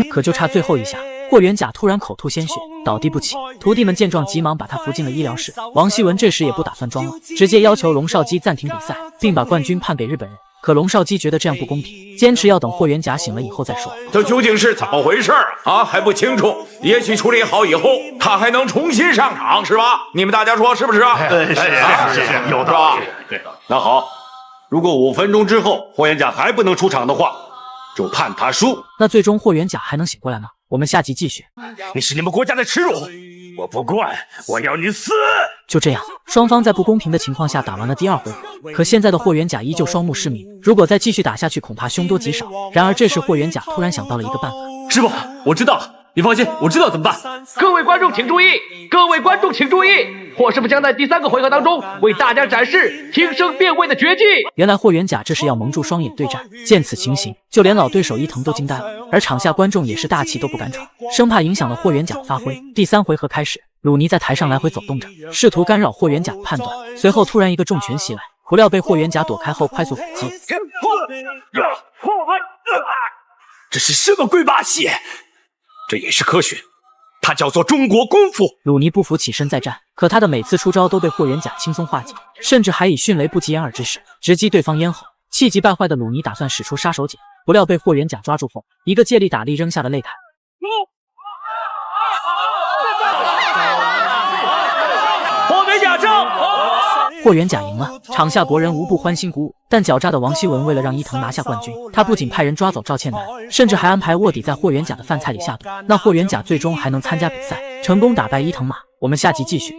2。可就差最后一下，霍元甲突然口吐鲜血，倒地不起。徒弟们见状急忙把他扶进了医疗室。王希文这时也不打算装了，直接要求龙少基暂停比赛，并把冠军判给日本人。可龙少基觉得这样不公平，坚持要等霍元甲醒了以后再说。这究竟是怎么回事啊？还不清楚。也许处理好以后，他还能重新上场，是吧？你们大家说是不是啊？是，有道理。那好，如果5分钟之后霍元甲还不能出场的话，就判他输。那最终霍元甲还能醒过来吗？我们下集继续。你是你们国家的耻辱，我不管，我要你死！就这样，双方在不公平的情况下打完了第2回合。可现在的霍元甲依旧双目失明，如果再继续打下去，恐怕凶多吉少。然而这时霍元甲突然想到了一个办法。师傅，我知道了。你放心，我知道怎么办。各位观众请注意，各位观众请注意，霍师傅将在第3个回合当中为大家展示听声辨位的绝技。原来霍元甲这是要蒙住双眼对战。见此情形，就连老对手伊藤都惊呆了，而场下观众也是大气都不敢喘，生怕影响了霍元甲的发挥。第3回合开始，鲁尼在台上来回走动着，试图干扰霍元甲的判断。随后突然一个重拳袭来，不料被霍元甲躲开后快速反击。这是什么鬼把戏？这也是科学，它叫做中国功夫。鲁尼不服起身再战，可他的每次出招都被霍元甲轻松化解，甚至还以迅雷不及掩耳之势直击对方咽喉。气急败坏的鲁尼打算使出杀手锏，不料被霍元甲抓住后，一个借力打力扔下了擂台。霍元甲胜！霍元甲赢了，场下国人无不欢欣鼓舞。但狡诈的王希文为了让伊藤拿下冠军，他不仅派人抓走赵倩楠，甚至还安排卧底在霍元甲的饭菜里下毒。那霍元甲最终还能参加比赛，成功打败伊藤马。我们下集继续。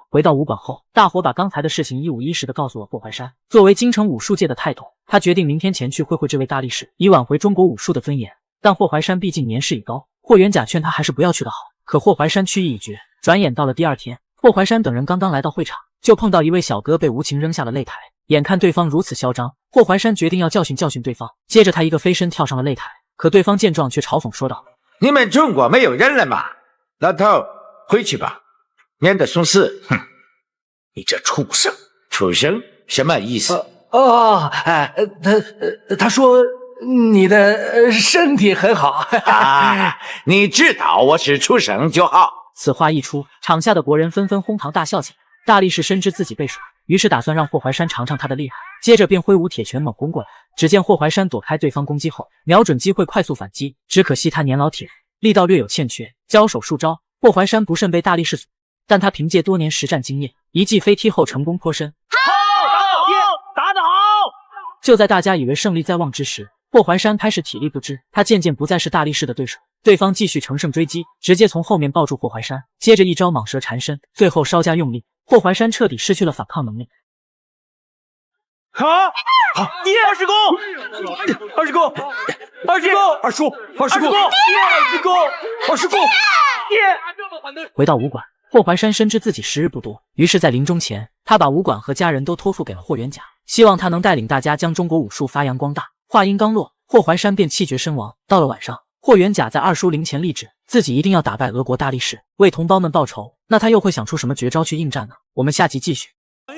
回到武馆后，大伙把刚才的事情一五一十的告诉了霍怀山。作为京城武术界的泰斗，他决定明天前去会会这位大力士，以挽回中国武术的尊严。但霍怀山毕竟年事已高，霍元甲劝他还是不要去的好。可霍怀山去意已决。转眼到了第2天，霍怀山等人刚刚来到会场，就碰到一位小哥被无情扔下了擂台。眼看对方如此嚣张，霍怀山决定要教训教训对方。接着他一个飞身跳上了擂台，可对方见状却嘲讽说道：“你们中国没有人了吗？老头，回去吧，免得损失。”哼，你这畜生！畜生什么意思？他说你的身体很好。你知道我是畜生就好。此话一出，场下的国人纷纷哄堂大笑起来。大力士深知自己被耍，于是打算让霍怀山尝尝他的厉害，接着便挥舞铁拳猛攻过来。只见霍怀山躲开对方攻击后，瞄准机会快速反击，只可惜他年老体弱，力道略有欠缺，交手数招，霍怀山不慎被大力士所，但他凭借多年实战经验，一记飞踢后成功脱身。打得好！就在大家以为胜利在望之时，霍怀山开始体力不支，他渐渐不再是大力士的对手。对方继续乘胜追击，直接从后面抱住霍怀山，接着一招蟒蛇缠身，最后稍加用力，霍怀山彻底失去了反抗能力。好，20攻，20攻，20攻，20攻，20攻，20攻，回到武馆，霍怀山深知自己时日不多，于是在临终前，他把武馆和家人都托付给了霍元甲，希望他能带领大家将中国武术发扬光大。话音刚落，霍怀山便气绝身亡。到了晚上，霍元甲在2书灵前立志，自己一定要打败俄国大力士，为同胞们报仇。那他又会想出什么绝招去应战呢？我们下集继续。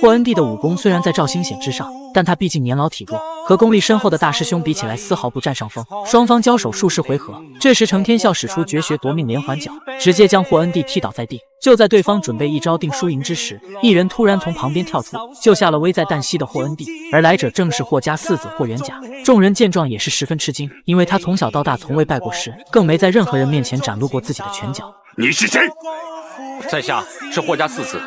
霍恩帝的武功虽然在赵兴显之上，但他毕竟年老体弱，和功力深厚的大师兄比起来丝毫不占上风。双方交手数十回合，这时程天笑使出绝学夺命连环脚，直接将霍恩帝踢倒在地。就在对方准备一招定输赢之时，一人突然从旁边跳出，救下了危在旦夕的霍恩帝。而来者正是霍家四子霍元甲。众人见状也是十分吃惊，因为他从小到大从未拜过师，更没在任何人面前展露过自己的拳脚。你是谁？在下是霍家四子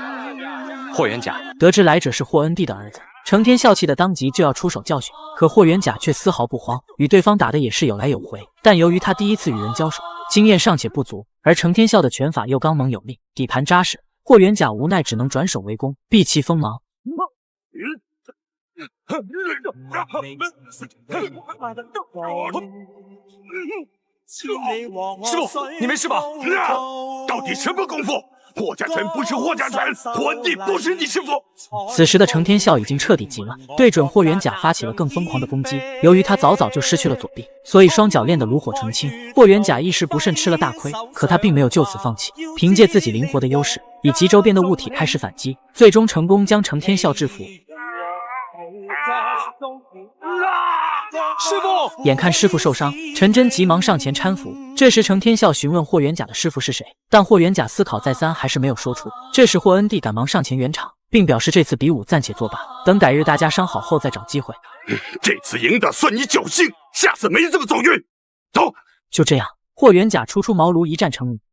霍元甲。得知来者是霍恩帝的儿子，成天笑气的当即就要出手教训，可霍元甲却丝毫不慌，与对方打的也是有来有回。但由于他第一次与人交手，经验尚且不足，而成天笑的拳法又刚猛有力，底盘扎实，霍元甲无奈只能转手为攻，避其锋芒。师傅，你没事吧？到底什么功夫？霍家拳不是霍家拳，霍恩帝不是你师傅。此时的成天笑已经彻底急了，对准霍元甲发起了更疯狂的攻击。由于他早就失去了左臂，所以双脚练得炉火纯青。霍元甲一时不慎吃了大亏，可他并没有就此放弃，凭借自己灵活的优势，以及周边的物体开始反击，最终成功将成天笑制服。师傅！眼看师傅受伤，陈真急忙上前搀扶。这时成天笑询问霍元甲的师傅是谁，但霍元甲思考再三，还是没有说出。这时霍恩帝赶忙上前圆场，并表示这次比武暂且作罢，等改日大家伤好后再找机会。这次赢的算你侥幸，下次没这么走运。走。就这样，霍元甲初出茅庐，一战成名。